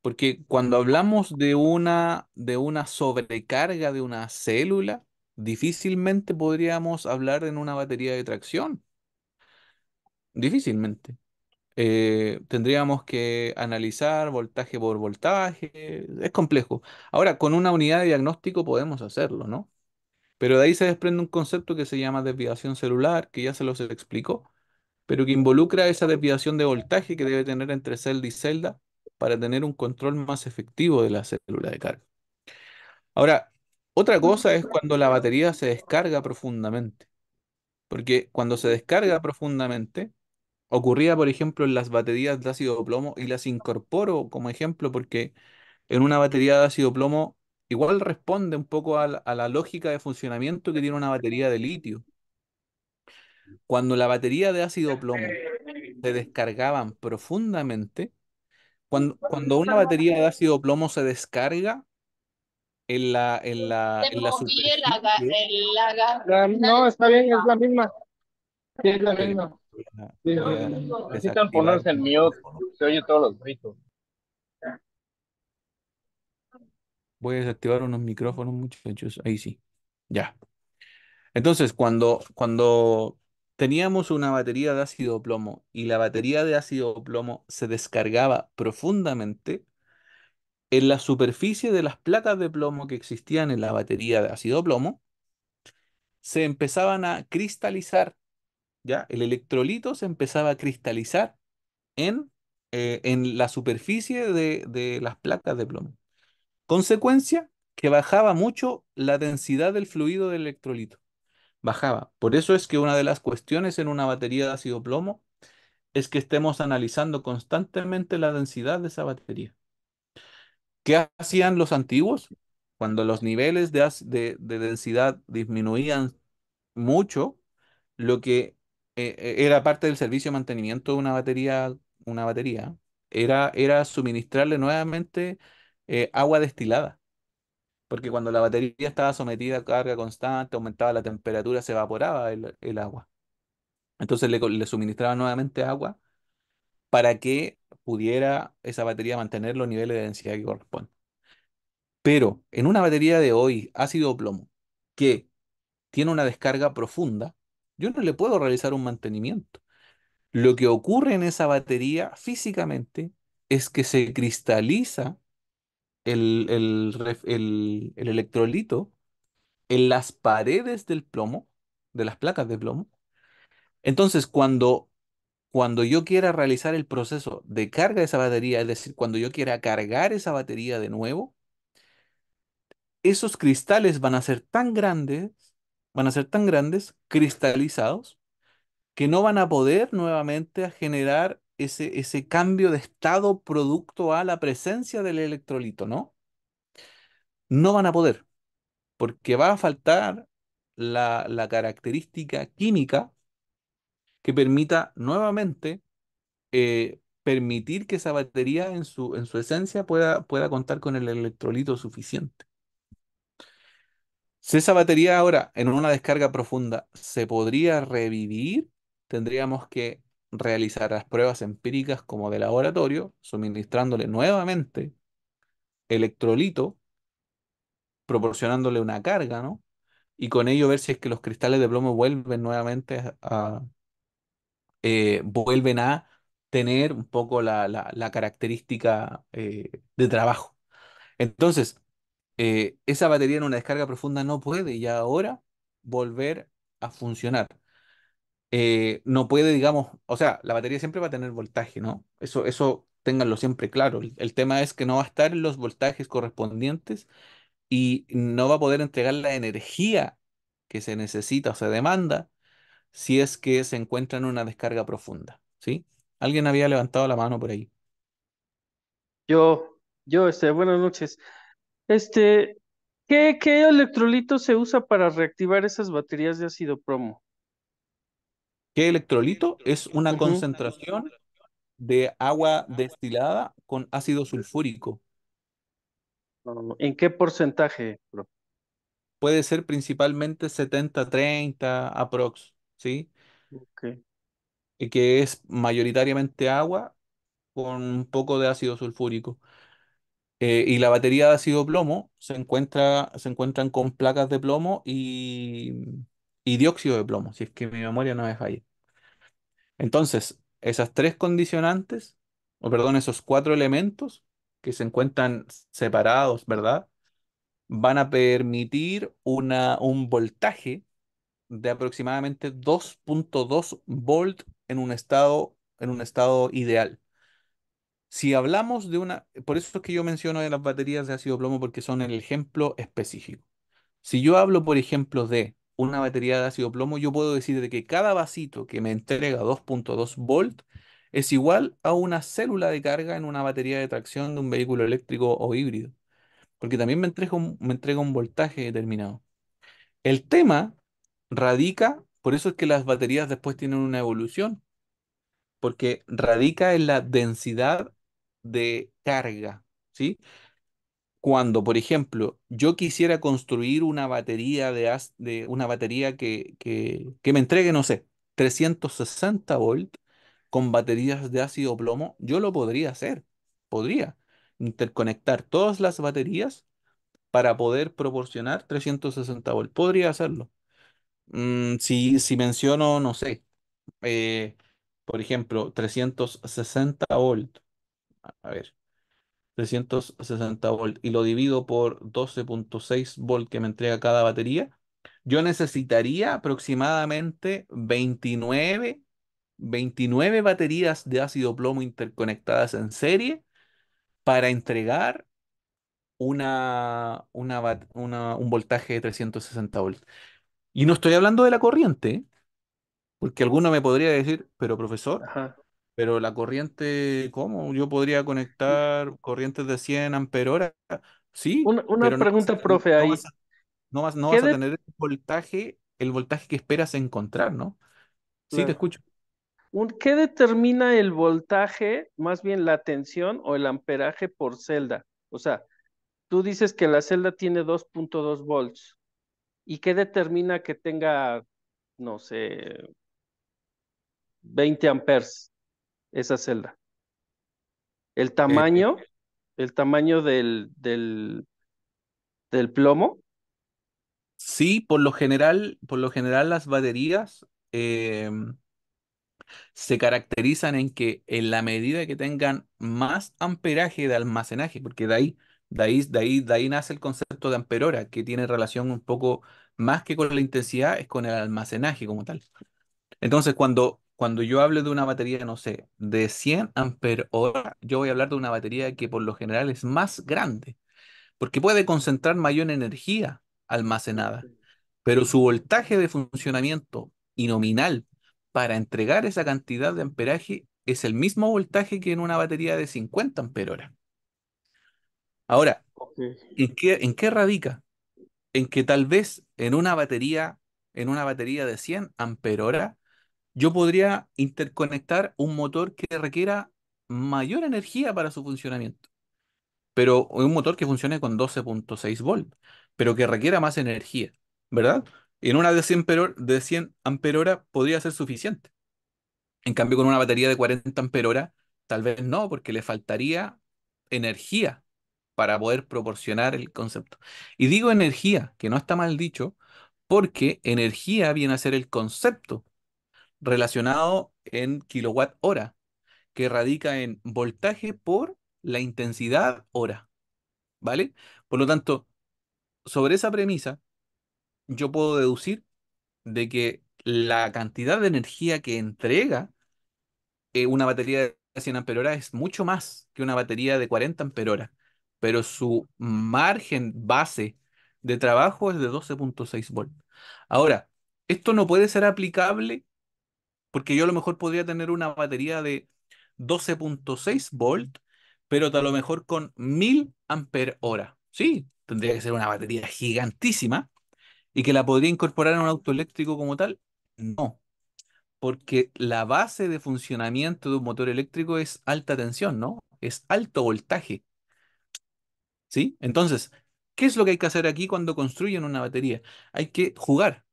Speaker 1: Porque cuando hablamos de una sobrecarga de una célula, difícilmente podríamos hablar en una batería de tracción. Difícilmente. Tendríamos que analizar voltaje por voltaje. Es complejo. Ahora, con una unidad de diagnóstico podemos hacerlo, ¿no? Pero de ahí se desprende un concepto que se llama desviación celular, que ya se los explico, pero que involucra esa desviación de voltaje que debe tener entre celda y celda para tener un control más efectivo de la célula de carga. Ahora, otra cosa es cuando la batería se descarga profundamente, porque cuando se descarga profundamente, ocurría, por ejemplo, en las baterías de ácido plomo, y las incorporo como ejemplo porque en una batería de ácido plomo igual responde un poco a la lógica de funcionamiento que tiene una batería de litio. Cuando la batería de ácido plomo se descargaban profundamente, cuando una batería de ácido plomo se descarga en la superficie,
Speaker 4: No, está bien, es la misma. Sí, es la
Speaker 1: espere,
Speaker 4: misma.
Speaker 1: voy a
Speaker 4: Necesitan
Speaker 1: desactivar
Speaker 4: ponerse
Speaker 1: mi
Speaker 4: en mute.
Speaker 1: micrófono.
Speaker 4: Se oye todos los gritos.
Speaker 1: Voy a desactivar unos micrófonos, muchachos. Ahí sí. Ya. Entonces, cuando teníamos una batería de ácido plomo y la batería de ácido plomo se descargaba profundamente, en la superficie de las placas de plomo que existían en la batería de ácido plomo, se empezaban a cristalizar, ¿ya? El electrolito se empezaba a cristalizar en, en la superficie de las placas de plomo. Consecuencia, que bajaba mucho la densidad del fluido del electrolito. Bajaba. Por eso es que una de las cuestiones en una batería de ácido plomo es que estemos analizando constantemente la densidad de esa batería. ¿Qué hacían los antiguos? Cuando los niveles de densidad disminuían mucho, lo que era parte del servicio de mantenimiento de una batería, era suministrarle nuevamente agua destilada. Porque cuando la batería estaba sometida a carga constante, aumentaba la temperatura, se evaporaba el agua. Entonces le suministraba nuevamente agua para que pudiera esa batería mantener los niveles de densidad que corresponden. Pero en una batería de hoy, ácido plomo, que tiene una descarga profunda, yo no le puedo realizar un mantenimiento. Lo que ocurre en esa batería físicamente es que se cristaliza el electrolito en las paredes del plomo, de las placas de plomo. Entonces, cuando cuando yo quiera realizar el proceso de carga de esa batería, es decir, cuando yo quiera cargar esa batería de nuevo, esos cristales van a ser tan grandes, cristalizados, que no van a poder nuevamente a generar ese cambio de estado producto a la presencia del electrolito, ¿no? No van a poder, porque va a faltar la característica química que permita nuevamente permitir que esa batería en su esencia pueda contar con el electrolito suficiente. Si esa batería ahora en una descarga profunda se podría revivir, tendríamos que realizar las pruebas empíricas como de laboratorio, suministrándole nuevamente electrolito, proporcionándole una carga, ¿no? Y con ello ver si es que los cristales de plomo vuelven nuevamente vuelven a tener un poco la característica de trabajo. Entonces, esa batería en una descarga profunda no puede ya ahora volver a funcionar. No puede, digamos, o sea, la batería siempre va a tener voltaje, ¿no? Eso ténganlo siempre claro. El tema es que no va a estar en los voltajes correspondientes y no va a poder entregar la energía que se necesita o se demanda si es que se encuentra en una descarga profunda, ¿sí? Alguien había levantado la mano por ahí.
Speaker 6: Buenas noches. Este, ¿qué electrolito se usa para reactivar esas baterías de ácido plomo?
Speaker 1: ¿Qué electrolito? Es una
Speaker 6: Ujú.
Speaker 1: concentración de agua destilada con ácido sulfúrico.
Speaker 6: ¿En qué porcentaje, bro?
Speaker 1: Puede ser principalmente 70-30 aprox, ¿sí?
Speaker 6: Ok.
Speaker 1: Y que es mayoritariamente agua con un poco de ácido sulfúrico. Y la batería de ácido plomo se encuentran con placas de plomo y dióxido de plomo, si es que mi memoria no me falla. Entonces, esas tres condicionantes, o perdón, esos cuatro elementos que se encuentran separados, ¿verdad? Van a permitir un voltaje de aproximadamente 2,2 volt en un estado ideal. Si hablamos de una, por eso es que yo menciono de las baterías de ácido plomo porque son el ejemplo específico. Si yo hablo, por ejemplo, de una batería de ácido plomo, yo puedo decir de que cada vasito que me entrega 2,2 volt es igual a una célula de carga en una batería de tracción de un vehículo eléctrico o híbrido, porque también me entrega un voltaje determinado. El tema radica, por eso es que las baterías después tienen una evolución, porque radica en la densidad de carga, ¿sí? Cuando, por ejemplo, yo quisiera construir una batería de una batería que me entregue, no sé, 360 volt con baterías de ácido plomo, yo lo podría hacer. Podría interconectar todas las baterías para poder proporcionar 360 volt. Podría hacerlo. Si menciono, no sé, eh, por ejemplo, 360 volt. A ver. 360 volt y lo divido por 12,6 volt que me entrega cada batería, yo necesitaría aproximadamente 29 baterías de ácido plomo interconectadas en serie para entregar un voltaje de 360 volts. Y no estoy hablando de la corriente, ¿eh? Porque alguno me podría decir, pero profesor,
Speaker 6: Ajá.
Speaker 1: pero la corriente, ¿cómo? Yo podría conectar corrientes de 100 amperios. Sí,
Speaker 6: Una
Speaker 1: pero no vas a
Speaker 6: pregunta,
Speaker 1: tener,
Speaker 6: profe, ahí.
Speaker 1: no
Speaker 6: ¿Qué
Speaker 1: vas a
Speaker 6: de,
Speaker 1: tener el voltaje que esperas encontrar, ¿no? Sí, te
Speaker 6: claro,
Speaker 1: escucho.
Speaker 6: ¿qué determina el voltaje, más bien la tensión o el amperaje por celda? O sea, tú dices que la celda tiene 2,2 volts. ¿Y qué determina que tenga, no sé, 20 amperes esa celda? ¿El
Speaker 1: Eh,
Speaker 6: tamaño? ¿El tamaño del plomo?
Speaker 1: sí, por lo general las baterías se caracterizan en que en la medida que tengan más amperaje de almacenaje, porque de ahí nace el concepto de amperora, que tiene relación un poco más que con la intensidad, es con el almacenaje como tal. Entonces, cuando yo hable de una batería, no sé, de 100 ampere hora, yo voy a hablar de una batería que por lo general es más grande, porque puede concentrar mayor energía almacenada, pero su voltaje de funcionamiento y nominal para entregar esa cantidad de amperaje es el mismo voltaje que en una batería de 50 ampere hora. Ahora,
Speaker 6: Ok.
Speaker 1: en qué radica? En que tal vez en una batería de 100 ampere hora, yo podría interconectar un motor que requiera mayor energía para su funcionamiento, pero un motor que funcione con 12,6 volt, pero que requiera más energía, ¿verdad? En una de 100 de 100 ampere hora podría ser suficiente. En cambio, con una batería de 40 ampere hora, tal vez no, porque le faltaría energía para poder proporcionar el concepto. Y digo energía, que no está mal dicho, porque energía viene a ser el concepto relacionado en kilowatt hora, que radica en voltaje por la intensidad hora, ¿vale? Por lo tanto, sobre esa premisa, yo puedo deducir de que la cantidad de energía que entrega una batería de 100 ampere hora es mucho más que una batería de 40 ampere hora, pero su margen base de trabajo es de 12,6 volt. Ahora, esto no puede ser aplicable porque yo a lo mejor podría tener una batería de 12,6 volt, pero a lo mejor con 1000 ampere hora. Sí, tendría que ser una batería gigantísima y que la podría incorporar en un auto eléctrico como tal. No, porque la base de funcionamiento de un motor eléctrico es alta tensión, ¿no? Es alto voltaje, ¿sí? Entonces, ¿qué es lo que hay que hacer aquí cuando construyen una batería? Hay que jugar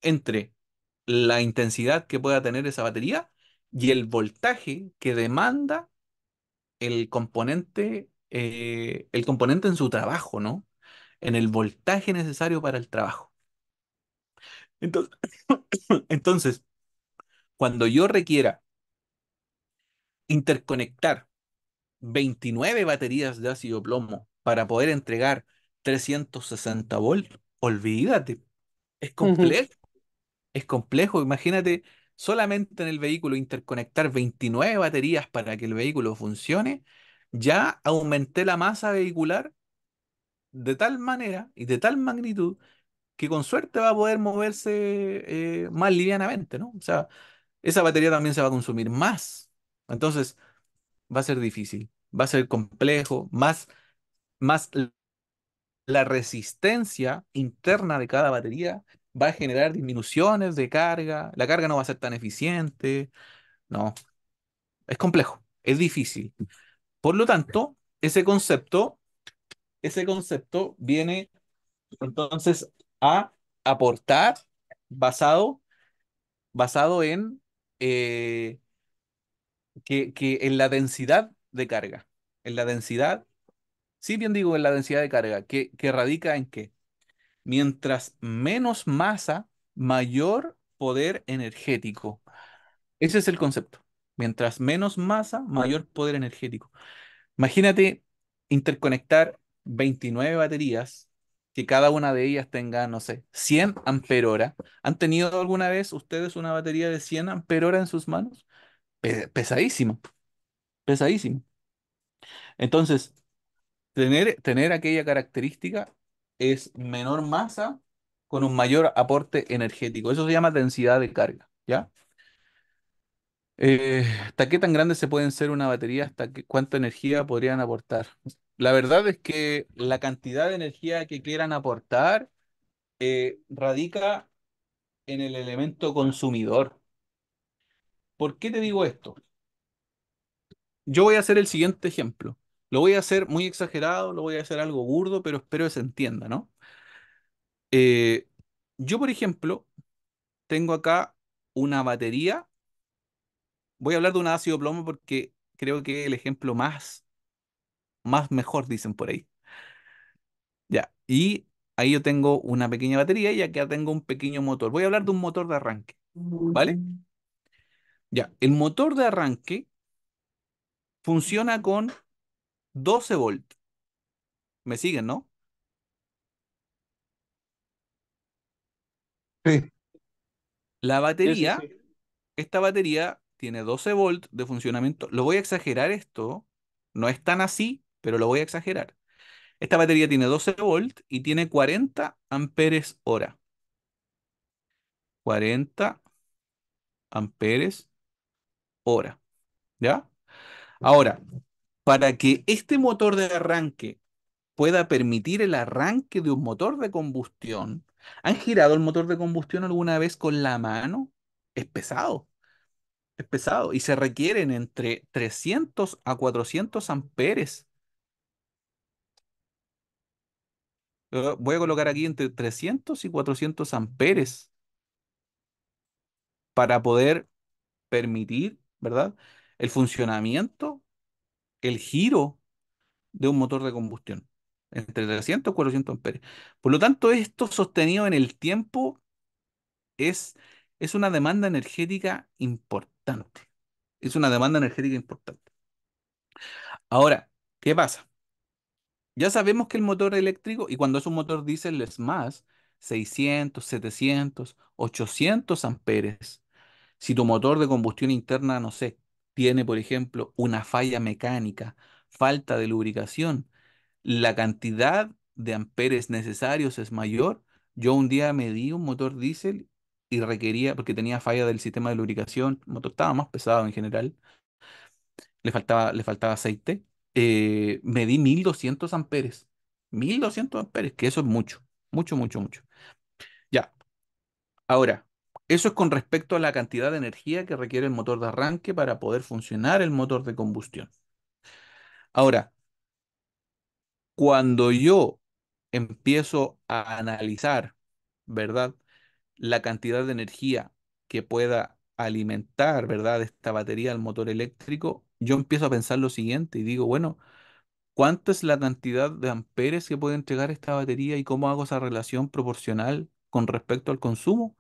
Speaker 1: entre la intensidad que pueda tener esa batería y el voltaje que demanda el componente en su trabajo, ¿no? En el voltaje necesario para el trabajo. Entonces, entonces, cuando yo requiera interconectar 29 baterías de ácido plomo para poder entregar 360 volts, olvídate, es complejo, es complejo. Imagínate solamente en el vehículo interconectar 29 baterías para que el vehículo funcione, ya aumenté la masa vehicular de tal manera y de tal magnitud que con suerte va a poder moverse más livianamente, ¿no? O sea, esa batería también se va a consumir más. Entonces, va a ser difícil, va a ser complejo, más la resistencia interna de cada batería va a generar disminuciones de carga, la carga no va a ser tan eficiente, no, es complejo, es difícil. Por lo tanto, ese concepto viene entonces a aportar basado, basado en, eh, que en la densidad de carga, en la densidad, sí bien digo en la densidad de carga, que radica en que mientras menos masa, mayor poder energético. Ese es el concepto. Mientras menos masa, mayor poder energético. Imagínate interconectar 29 baterías, que cada una de ellas tenga, no sé, 100 ampere hora. ¿Han tenido alguna vez ustedes una batería de 100 ampere hora en sus manos? Pesadísimo, pesadísimo. Entonces, tener aquella característica es menor masa con un mayor aporte energético. Eso se llama densidad de carga, ¿ya? ¿Hasta qué tan grandes se pueden ser una batería? ¿Hasta cuánta energía podrían aportar? La verdad es que la cantidad de energía que quieran aportar radica en el elemento consumidor. ¿Por qué te digo esto? Yo voy a hacer el siguiente ejemplo. Lo voy a hacer muy exagerado, lo voy a hacer algo burdo, pero espero que se entienda, ¿no? Eh, yo, por ejemplo, tengo acá una batería. Voy a hablar de un ácido plomo porque creo que es el ejemplo más mejor, dicen por ahí. Ya. Y ahí yo tengo una pequeña batería y acá tengo un pequeño motor. Voy a hablar de un motor de arranque. ¿Vale? Ya. El motor de arranque funciona con 12 volts. ¿Me siguen, no?
Speaker 4: Sí.
Speaker 1: La
Speaker 6: Sí, sí,
Speaker 1: batería
Speaker 6: sí.
Speaker 1: esta batería tiene 12 volts de funcionamiento. Lo voy a exagerar esto. No es tan así, pero lo voy a exagerar. Esta batería tiene 12 volts y tiene 40 amperes hora. 40 amperes hora. ¿Ya? Ahora, para que este motor de arranque pueda permitir el arranque de un motor de combustión, ¿han girado el motor de combustión alguna vez con la mano? Es pesado. Es pesado y se requieren entre 300 a 400 amperes. Voy a colocar aquí entre 300 y 400 amperes para poder permitir, ¿verdad? El funcionamiento, el giro de un motor de combustión. Entre 300 y 400 amperes. Por lo tanto, esto sostenido en el tiempo es, es una demanda energética importante. Es una demanda energética importante. Ahora, ¿qué pasa? Ya sabemos que el motor eléctrico, y cuando es un motor diésel es más, 600, 700, 800 amperes. Si tu motor de combustión interna, no sé, tiene, por ejemplo, una falla mecánica, falta de lubricación, la cantidad de amperes necesarios es mayor. Yo un día medí un motor diésel y requería, porque tenía falla del sistema de lubricación, el motor estaba más pesado en general, le faltaba aceite. Medí 1200 amperes. 1200 amperes, que eso es mucho, mucho, mucho, mucho. Ya, ahora, eso es con respecto a la cantidad de energía que requiere el motor de arranque para poder funcionar el motor de combustión. Ahora, cuando yo empiezo a analizar, ¿verdad? La cantidad de energía que pueda alimentar, ¿verdad? Esta batería al motor eléctrico, yo empiezo a pensar lo siguiente y digo, bueno, ¿cuánta es la cantidad de amperes que puede entregar esta batería y cómo hago esa relación proporcional con respecto al consumo?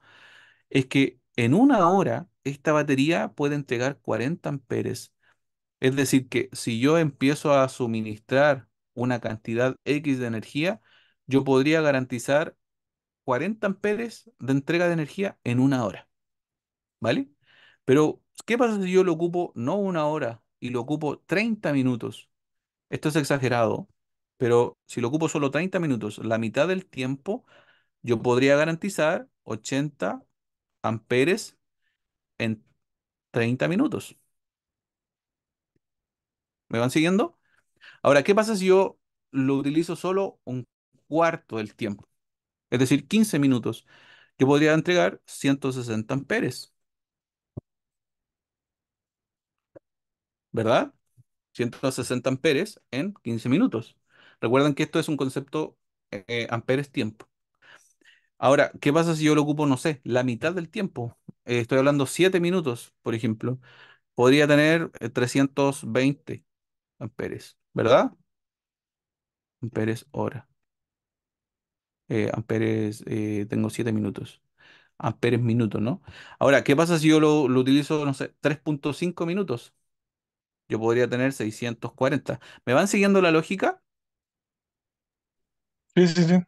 Speaker 1: Es que en una hora esta batería puede entregar 40 amperes. Es decir, que si yo empiezo a suministrar una cantidad X de energía, yo podría garantizar 40 amperes de entrega de energía en una hora, ¿vale? Pero, ¿qué pasa si yo lo ocupo no una hora y lo ocupo 30 minutos? Esto es exagerado, pero si lo ocupo solo 30 minutos, la mitad del tiempo, yo podría garantizar 80 amperes en 30 minutos. ¿Me van siguiendo? Ahora, ¿qué pasa si yo lo utilizo solo un cuarto del tiempo? Es decir, 15 minutos. Yo podría entregar 160 amperes, ¿verdad? 160 amperes en 15 minutos. Recuerden que esto es un concepto, amperes tiempo. Ahora, ¿qué pasa si yo lo ocupo, no sé, la mitad del tiempo? Estoy hablando 7 minutos, por ejemplo. Podría tener 320 amperes, ¿verdad? Amperes hora. Amperes, tengo 7 minutos. Amperes minutos, ¿no? Ahora, ¿qué pasa si yo lo utilizo, no sé, 3,5 minutos? Yo podría tener 640. ¿Me van siguiendo la lógica?
Speaker 4: Sí, sí, sí.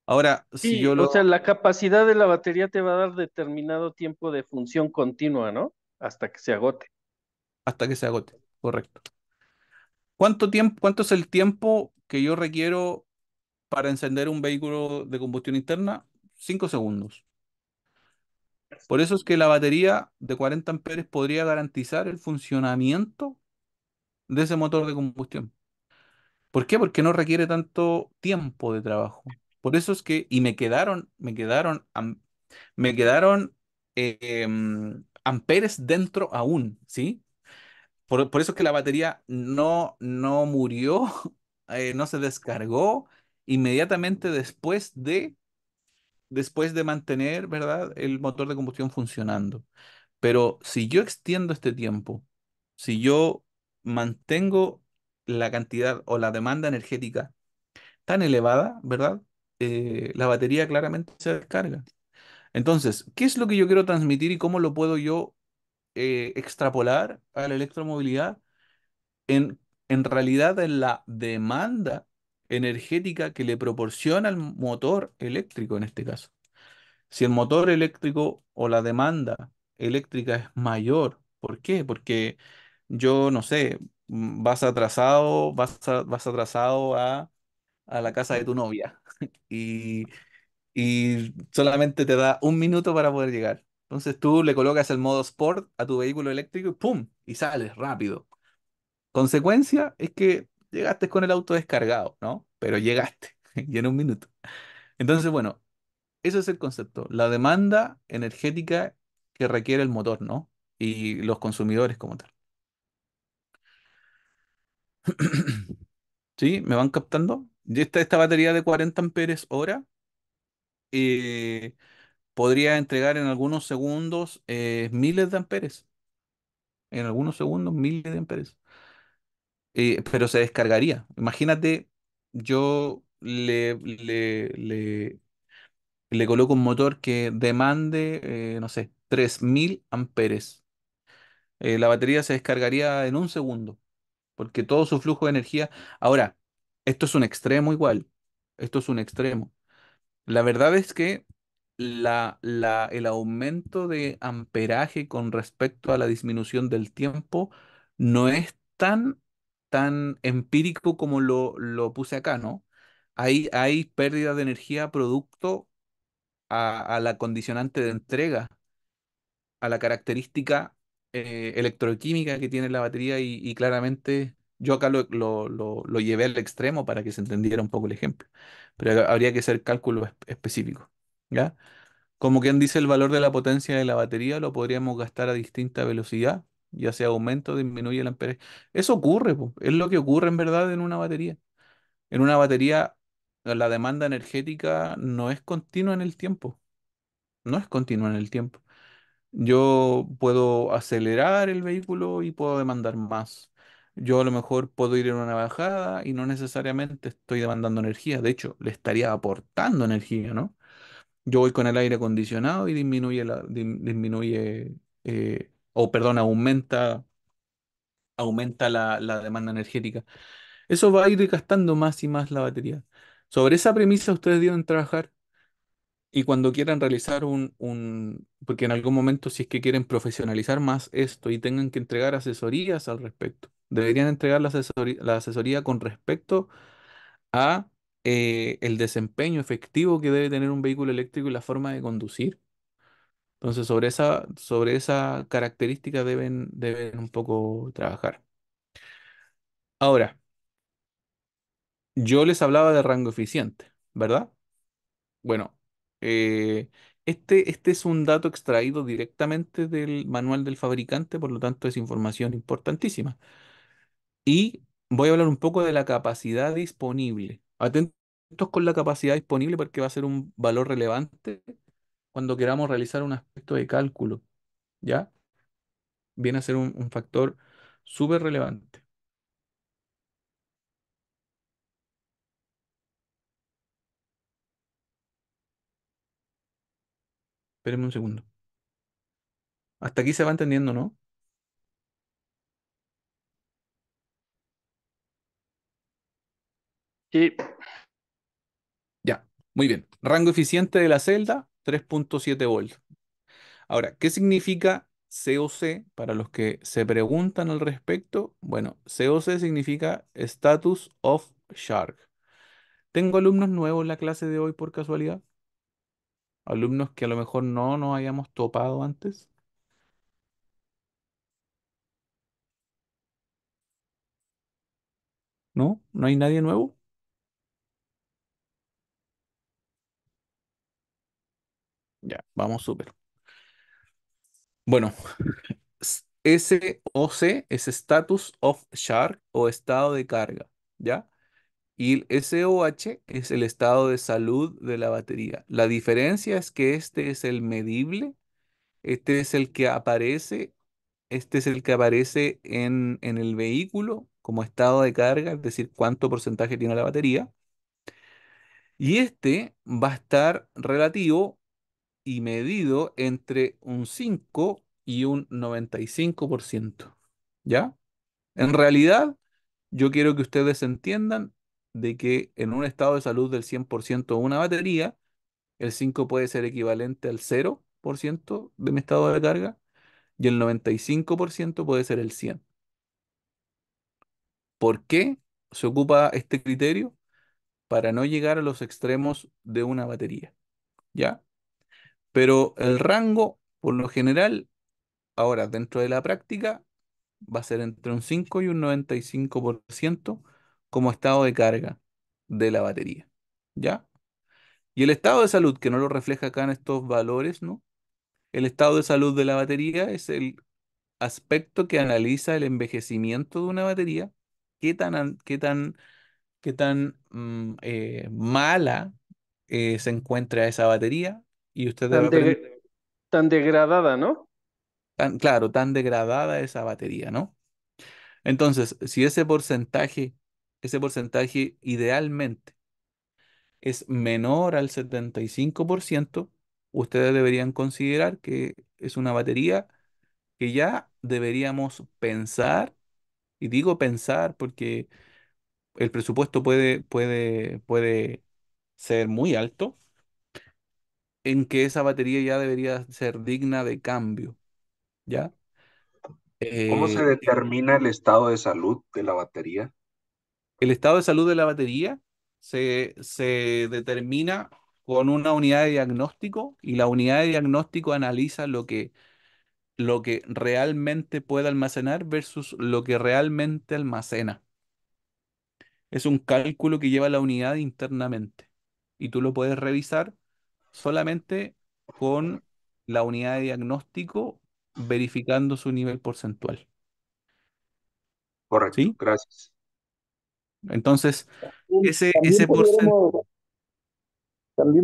Speaker 1: Ahora, si
Speaker 6: Sí,
Speaker 1: yo
Speaker 6: o sea,
Speaker 1: lo...
Speaker 6: la capacidad de la batería te va a dar determinado tiempo de función continua, ¿no? Hasta que se agote.
Speaker 1: hasta que se agote, correcto. ¿Cuánto es el tiempo que yo requiero para encender un vehículo de combustión interna? 5 segundos. Por eso es que la batería de 40 amperes podría garantizar el funcionamiento de ese motor de combustión. ¿Por qué? Porque no requiere tanto tiempo de trabajo. Por eso es que, y me quedaron amperes dentro aún, ¿sí? Por eso es que la batería no murió, no se descargó inmediatamente después de mantener, ¿verdad?, el motor de combustión funcionando. Pero si yo extiendo este tiempo, si yo mantengo la cantidad o la demanda energética tan elevada, ¿verdad? La batería claramente se descarga. Entonces, ¿qué es lo que yo quiero transmitir y cómo lo puedo yo extrapolar a la electromovilidad? En realidad, en la demanda energética que le proporciona el motor eléctrico en este caso. Si el motor eléctrico o la demanda eléctrica es mayor. ¿Por qué? Porque yo no sé, vas atrasado, vas atrasado a la casa de tu novia y, y solamente te da un minuto para poder llegar. Entonces tú le colocas el modo Sport a tu vehículo eléctrico y ¡pum! Y sales rápido. Consecuencia es que llegaste con el auto descargado, ¿no? Pero llegaste y en un minuto. Entonces, bueno, ese es el concepto. La demanda energética que requiere el motor, ¿no? Y los consumidores como tal. ¿Sí? ¿Me van captando? Y esta batería de 40 amperes hora eh, podría entregar en algunos segundos miles de amperes. En algunos segundos, miles de amperes. Pero se descargaría. Imagínate, yo le coloco un motor que demande, no sé, 3000 amperes. La batería se descargaría en un segundo, porque todo su flujo de energía. Ahora, esto es un extremo igual. Esto es un extremo. La verdad es que el aumento de amperaje con respecto a la disminución del tiempo no es tan empírico como lo puse acá, ¿no? Hay pérdida de energía producto a la condicionante de entrega, a la característica electroquímica que tiene la batería y claramente yo acá lo llevé al extremo para que se entendiera un poco el ejemplo, pero habría que hacer cálculos específicos, ¿ya? Como quien dice, el valor de la potencia de la batería lo podríamos gastar a distinta velocidad, ya sea aumento o disminuye el amperaje. Eso ocurre, po, es lo que ocurre en verdad en una batería. En una batería la demanda energética no es continua en el tiempo, no es continua en el tiempo. Yo puedo acelerar el vehículo y puedo demandar más. Yo a lo mejor puedo ir en una bajada y no necesariamente estoy demandando energía. De hecho, le estaría aportando energía, ¿no? Yo voy con el aire acondicionado y disminuye, o perdón, aumenta la demanda energética. Eso va a ir gastando más y más la batería. Sobre esa premisa ustedes deben trabajar. Y cuando quieran realizar porque en algún momento si es que quieren profesionalizar más esto y tengan que entregar asesorías al respecto, deberían entregar la asesoría con respecto a el desempeño efectivo que debe tener un vehículo eléctrico y la forma de conducir. Entonces, sobre esa característica deben un poco trabajar. Ahora, yo les hablaba de rango eficiente, ¿verdad? Bueno, eh, este es un dato extraído directamente del manual del fabricante, por lo tanto es información importantísima. Y voy a hablar un poco de la capacidad disponible. Atentos con la capacidad disponible porque va a ser un valor relevante cuando queramos realizar un aspecto de cálculo, ¿ya? Viene a ser un factor súper relevante. Espérenme un segundo. Hasta aquí se va entendiendo, ¿no?
Speaker 6: Sí,
Speaker 1: Ya, muy bien. Rango eficiente de la celda, 3,7 volts. Ahora, ¿qué significa COC para los que se preguntan al respecto? Bueno, COC significa Status of Charge. Tengo alumnos nuevos en la clase de hoy por casualidad, alumnos que a lo mejor no nos hayamos topado antes, ¿no? ¿No hay nadie nuevo? Ya, vamos súper. Bueno, SOC es Status of Charge o estado de carga, ¿ya? Y el SOH es el estado de salud de la batería. La diferencia es que este es el medible, este es el que aparece, este es el que aparece en el vehículo como estado de carga, es decir, cuánto porcentaje tiene la batería. Y este va a estar relativo y medido entre un 5 y un 95%. ¿Ya? En realidad, yo quiero que ustedes entiendan de que en un estado de salud del 100% de una batería, el 5 puede ser equivalente al 0% de mi estado de carga y el 95% puede ser el 100. ¿Por qué se ocupa este criterio? Para no llegar a los extremos de una batería, ¿ya? Pero el rango, por lo general, ahora dentro de la práctica, va a ser entre un 5 y un 95% como estado de carga de la batería, ¿ya? Y el estado de salud, que no lo refleja acá en estos valores, ¿no? El estado de salud de la batería es el aspecto que analiza el envejecimiento de una batería, qué tan mala se encuentra esa batería, y usted debe
Speaker 6: Tan,
Speaker 1: aprender,
Speaker 6: tan degradada, ¿no?
Speaker 1: claro, tan degradada esa batería, ¿no? Entonces, si ese porcentaje idealmente es menor al 75%, ustedes deberían considerar que es una batería que ya deberíamos pensar, y digo pensar porque el presupuesto puede ser muy alto, en que esa batería ya debería ser digna de cambio, ¿ya?
Speaker 5: ¿Cómo se
Speaker 1: Eh,
Speaker 5: determina el estado de salud de la batería?
Speaker 1: el estado de salud de la batería se determina con una unidad de diagnóstico, y la unidad de diagnóstico analiza lo que realmente puede almacenar versus lo que realmente almacena. Es un cálculo que lleva la unidad internamente, y tú lo puedes revisar solamente con la unidad de diagnóstico verificando su nivel porcentual.
Speaker 5: Correcto,
Speaker 1: ¿Sí?
Speaker 5: gracias.
Speaker 1: Entonces, ese,
Speaker 2: También
Speaker 1: ese porcentaje,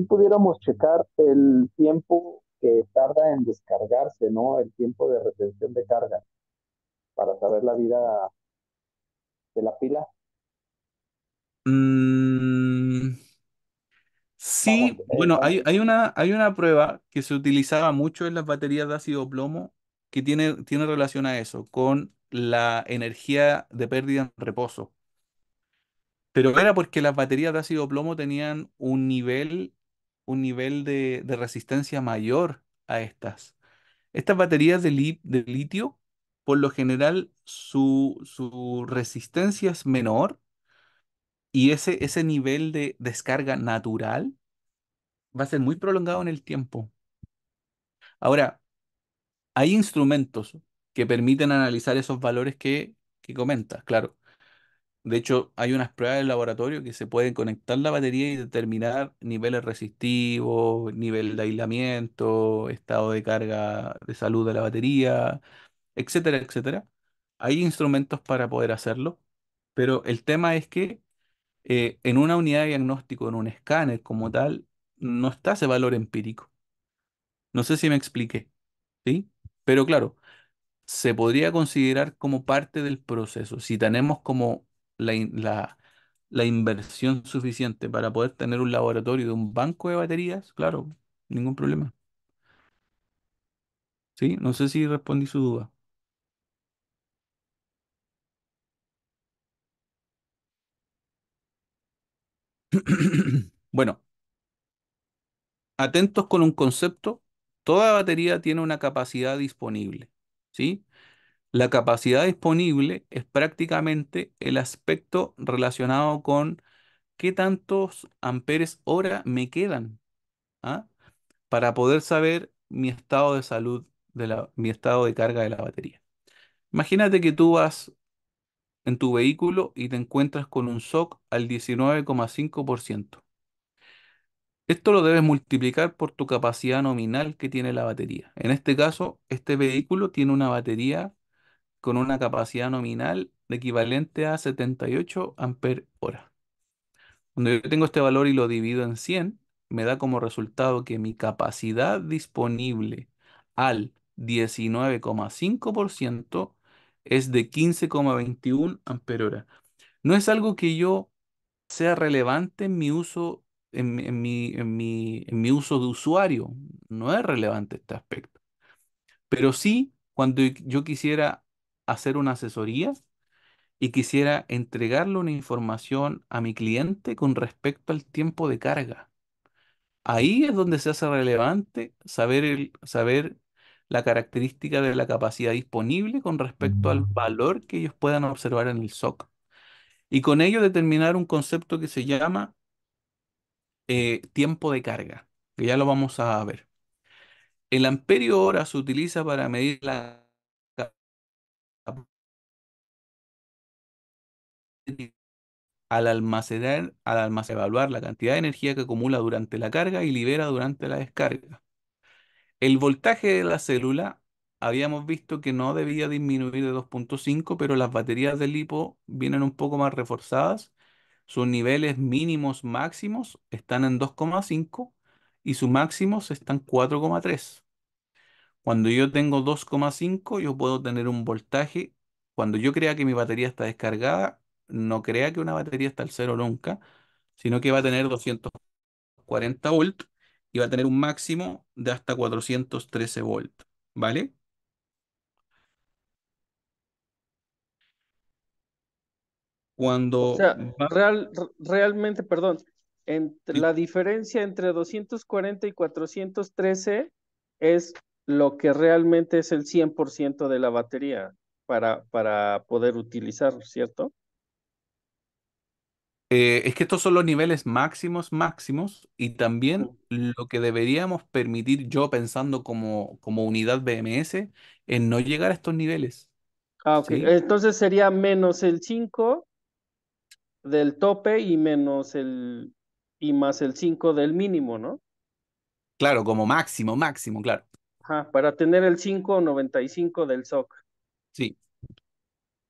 Speaker 2: pudiéramos checar el tiempo que tarda en descargarse, ¿no? El tiempo de retención de carga para saber la vida de la pila. Vamos,
Speaker 1: sí, bueno, hay,
Speaker 2: vamos.
Speaker 1: hay una, hay una prueba que se utilizaba mucho en las baterías de ácido plomo que tiene relación a eso, con la energía de pérdida en reposo. Pero era porque las baterías de ácido plomo tenían un nivel de resistencia mayor a estas. Estas baterías de litio, por lo general, su resistencia es menor, y ese nivel de descarga natural va a ser muy prolongado en el tiempo. Ahora, hay instrumentos que permiten analizar esos valores que comentas, claro. De hecho, hay unas pruebas de laboratorio que se pueden conectar la batería y determinar niveles resistivos, nivel de aislamiento, estado de carga de salud de la batería, etcétera, etcétera. Hay instrumentos para poder hacerlo, pero el tema es que en una unidad de diagnóstico, en un escáner como tal, no está ese valor empírico. No sé si me expliqué, ¿sí? Pero claro, se podría considerar como parte del proceso. Si tenemos como la inversión suficiente para poder tener un laboratorio de un banco de baterías, claro, ningún problema. ¿Sí? No sé si respondí su duda. Bueno, atentos con un concepto. Toda batería tiene una capacidad disponible, ¿sí? La capacidad disponible es prácticamente el aspecto relacionado con qué tantos amperes hora me quedan, ¿ah? Para poder saber mi estado de salud, mi estado de carga de la batería. Imagínate que tú vas en tu vehículo y te encuentras con un SOC al 19,5%. Esto lo debes multiplicar por tu capacidad nominal que tiene la batería. En este caso, este vehículo tiene una batería con una capacidad nominal de equivalente a 78 ampere hora. Cuando yo tengo este valor y lo divido en 100, me da como resultado que mi capacidad disponible al 19,5% es de 15,21 ampere hora. No es algo que yo sea relevante en mi uso, en mi uso de usuario. No es relevante este aspecto. Pero sí, cuando yo quisiera hacer una asesoría y quisiera entregarle una información a mi cliente con respecto al tiempo de carga. Ahí es donde se hace relevante saber la característica de la capacidad disponible con respecto al valor que ellos puedan observar en el SOC. Y con ello determinar un concepto que se llama tiempo de carga, que ya lo vamos a ver. El amperio hora se utiliza para medir la evaluar la cantidad de energía que acumula durante la carga y libera durante la descarga. El voltaje de la célula, habíamos visto que no debía disminuir de 2,5, pero las baterías de lipo vienen un poco más reforzadas. Sus niveles mínimos máximos están en 2,5 y sus máximos están 4,3. Cuando yo tengo 2,5, yo puedo tener un voltaje. Cuando yo crea que mi batería está descargada, no crea que una batería está al cero nunca, sino que va a tener 240 volts y va a tener un máximo de hasta 413 volts. ¿Vale?
Speaker 6: O
Speaker 1: Cuando
Speaker 6: sea,
Speaker 1: va-
Speaker 6: realmente, perdón, entre
Speaker 1: sí,
Speaker 6: la diferencia entre 240 y 413 es lo que realmente es el 100% de la batería para poder utilizarlo, ¿cierto?
Speaker 1: es que estos son los niveles máximos, máximos, y también
Speaker 6: Mm.
Speaker 1: lo que deberíamos permitir yo pensando como unidad BMS es no llegar a estos niveles.
Speaker 6: Ah, ok.
Speaker 1: ¿Sí?
Speaker 6: Entonces sería menos el 5 del tope y más el 5 del mínimo, ¿no?
Speaker 1: Claro, como máximo, máximo, claro.
Speaker 6: Ajá, para tener el 5,95 del SOC.
Speaker 1: Sí.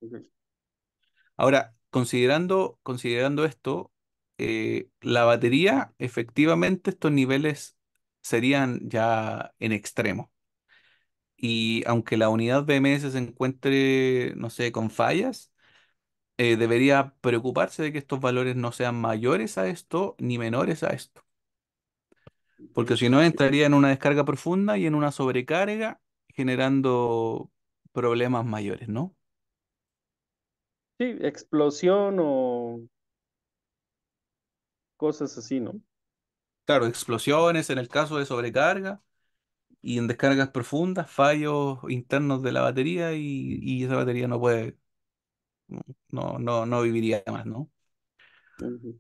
Speaker 6: Ujú.
Speaker 1: Ahora, considerando esto, la batería, efectivamente, estos niveles serían ya en extremo. Y aunque la unidad BMS se encuentre, no sé, con fallas, debería preocuparse de que estos valores no sean mayores a esto ni menores a esto. Porque
Speaker 6: Ujú.
Speaker 1: si no, entraría en una descarga profunda y en una sobrecarga, generando problemas mayores, ¿no?
Speaker 6: Sí, explosión o cosas así, ¿no?
Speaker 1: Claro, explosiones en el caso de sobrecarga y en descargas profundas, fallos internos de la batería y esa batería no puede, no viviría más, ¿no?
Speaker 6: Ujú.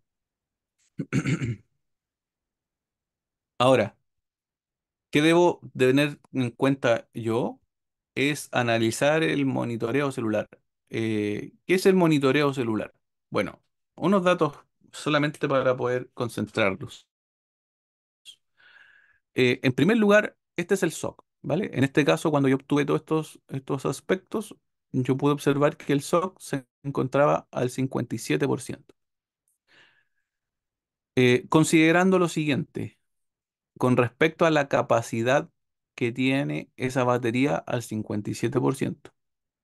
Speaker 1: Ahora, ¿qué debo de tener en cuenta yo? Es analizar el monitoreo celular. ¿Qué es el monitoreo celular? Bueno, unos datos solamente para poder concentrarlos. En primer lugar, este es el SOC, ¿vale? En este caso, cuando yo obtuve todos estos aspectos, yo pude observar que el SOC se encontraba al 57%. Considerando lo siguiente, con respecto a la capacidad que tiene esa batería al 57%,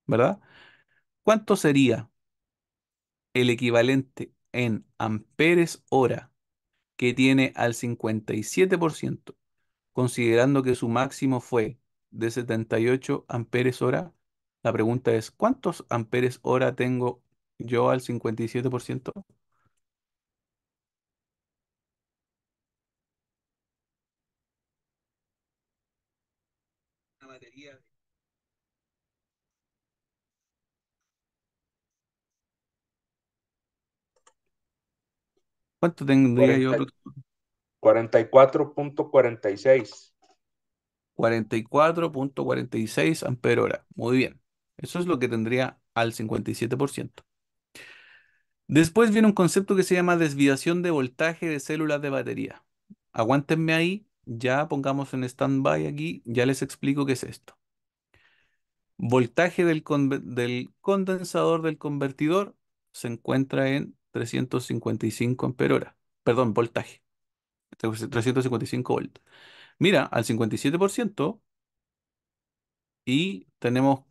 Speaker 1: ¿verdad? ¿Cuánto sería el equivalente en amperes hora que tiene al 57%, considerando que su máximo fue de 78 amperes hora? La pregunta es, ¿cuántos amperes hora tengo yo al 57%? Una batería. ¿Cuánto tendría yo?
Speaker 5: 40 44,46.
Speaker 1: 44,46 amperes hora. Muy bien. Eso es lo que tendría al 57%. Después viene un concepto que se llama desviación de voltaje de células de batería. Aguántenme ahí, ya pongamos en stand-by aquí, ya les explico qué es esto. Voltaje del condensador del convertidor se encuentra en 355 amperes hora. Perdón, voltaje. 355 volts. Mira, al 57% y tenemos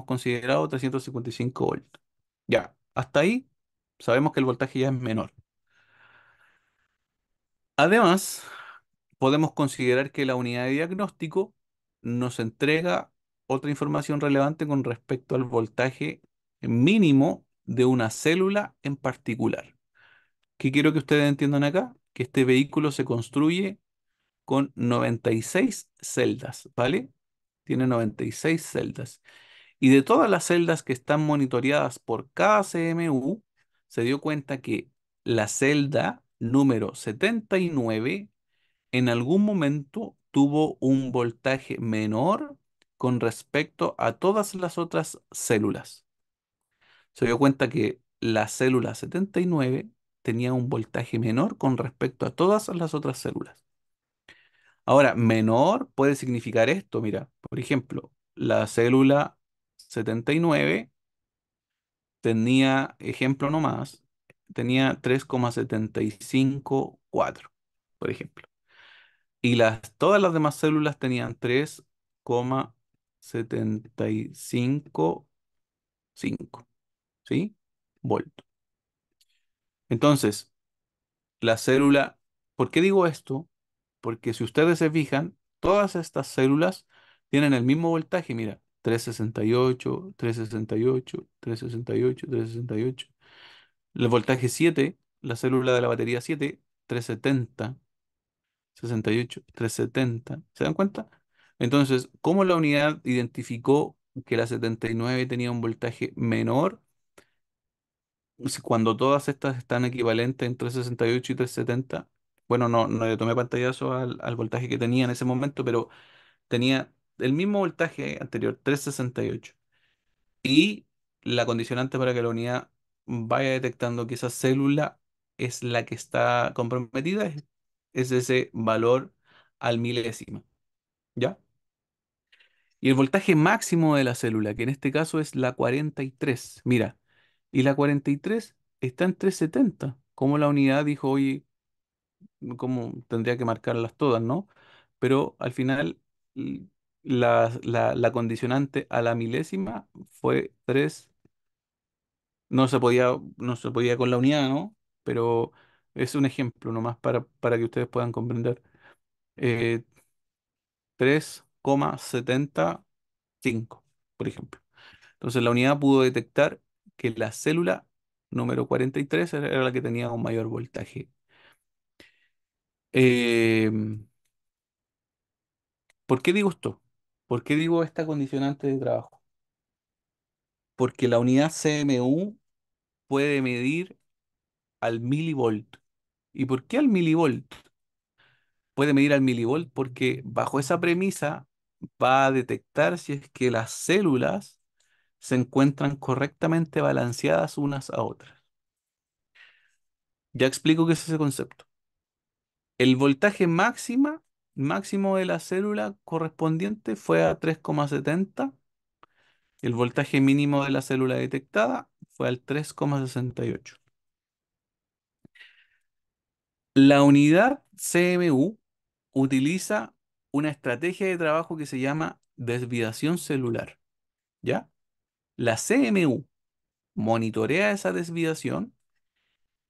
Speaker 1: considerado 355 volts. Ya, hasta ahí sabemos que el voltaje ya es menor. Además, podemos considerar que la unidad de diagnóstico nos entrega otra información relevante con respecto al voltaje mínimo de una célula en particular. ¿Qué quiero que ustedes entiendan acá? Que este vehículo se construye con 96 celdas, ¿vale? tiene 96 celdas. Y de todas las celdas que están monitoreadas por cada CMU, se dio cuenta que la celda número 79 en algún momento tuvo un voltaje menor con respecto a todas las otras células. Se dio cuenta que la célula 79 tenía un voltaje menor con respecto a todas las otras células. Ahora, menor puede significar esto, mira, por ejemplo, la célula 79 tenía, ejemplo nomás, tenía 3,754, por ejemplo. Y todas las demás células tenían 3,755, ¿sí? Volt. Entonces, la célula, ¿por qué digo esto? Porque si ustedes se fijan, todas estas células tienen el mismo voltaje, mira, 368, 368, 368, 368. El voltaje 7, la célula de la batería 7, 370, 68, 370. ¿Se dan cuenta? Entonces, ¿cómo la unidad identificó que la 79 tenía un voltaje menor cuando todas estas están equivalentes en 368 y 370? Bueno, no le tomé pantallazo al voltaje que tenía en ese momento, pero tenía el mismo voltaje anterior, 368. Y la condicionante para que la unidad vaya detectando que esa célula es la que está comprometida es ese valor al milésima, ¿ya? Y el voltaje máximo de la célula, que en este caso es la 43, mira, y la 43 está en 370, como la unidad dijo, oye, cómo tendría que marcarlas todas, ¿no? Pero al final l- la condicionante a la milésima fue 3. No se podía con la unidad, ¿no? Pero es un ejemplo nomás para que ustedes puedan comprender. Eh, 3,75, por ejemplo. Entonces la unidad pudo detectar que la célula número 43 era la que tenía un mayor voltaje. Eh, ¿Por qué digo esto? ¿Por qué digo esta condicionante de trabajo? Porque la unidad CMU puede medir al milivolt. ¿Y por qué al milivolt? Puede medir al milivolt porque bajo esa premisa va a detectar si es que las células se encuentran correctamente balanceadas unas a otras. Ya explico qué es ese concepto. El voltaje máximo de la célula correspondiente fue a 3,70. El voltaje mínimo de la célula detectada fue al 3,68. La unidad CMU utiliza una estrategia de trabajo que se llama desviación celular, ¿ya? La CMU monitorea esa desviación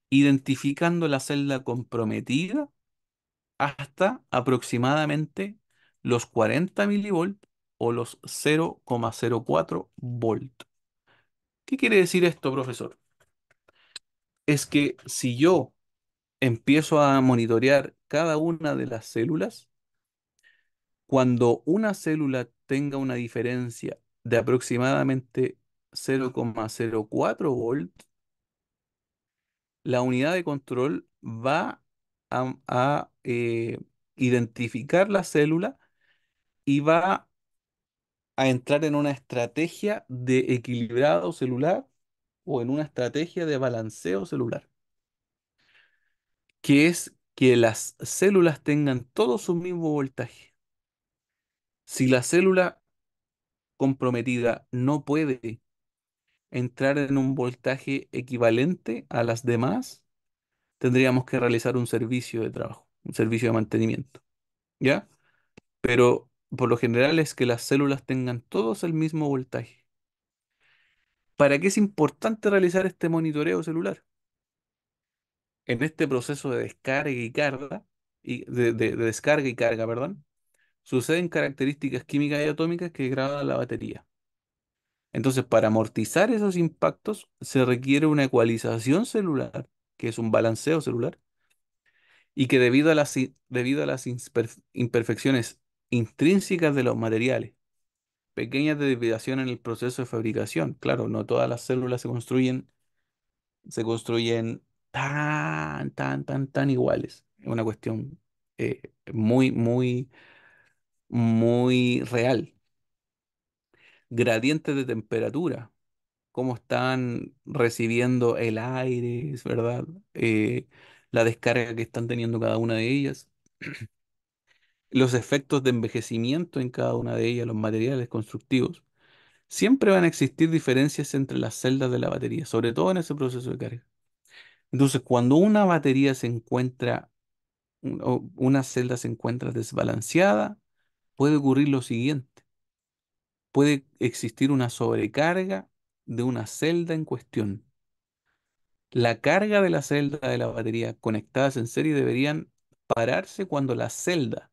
Speaker 1: identificando la celda comprometida hasta aproximadamente los 40 milivolt o los 0,04 volt. ¿Qué quiere decir esto, profesor? Es que si yo empiezo a monitorear cada una de las células, cuando una célula tenga una diferencia de aproximadamente 0,04 volt, la unidad de control va a identificar la célula y va a entrar en una estrategia de equilibrado celular o en una estrategia de balanceo celular, que es que las células tengan todo su mismo voltaje. Si la célula comprometida no puede entrar en un voltaje equivalente a las demás, tendríamos que realizar un servicio de trabajo, un servicio de mantenimiento, ¿ya? Pero por lo general es que las células tengan todos el mismo voltaje. ¿Para qué es importante realizar este monitoreo celular? En este proceso de descarga y carga, de descarga y carga, perdón, suceden características químicas y atómicas que degradan la batería. Entonces, para amortizar esos impactos, se requiere una ecualización celular, que es un balanceo celular, y que debido a las imperfecciones intrínsecas de los materiales pequeñas desviaciones en el proceso de fabricación. Claro, no todas las células se construyen tan iguales. Es una cuestión muy, muy, muy real. Gradientes de temperatura, cómo están recibiendo el aire, es verdad. La descarga que están teniendo cada una de ellas, los efectos de envejecimiento en cada una de ellas, los materiales constructivos. Siempre van a existir diferencias entre las celdas de la batería, sobre todo en ese proceso de carga. Entonces, cuando una batería se encuentra, o una celda se encuentra desbalanceada, puede ocurrir lo siguiente. Puede existir una sobrecarga de una celda en cuestión. La carga de la celda de la batería conectadas en serie deberían pararse cuando la celda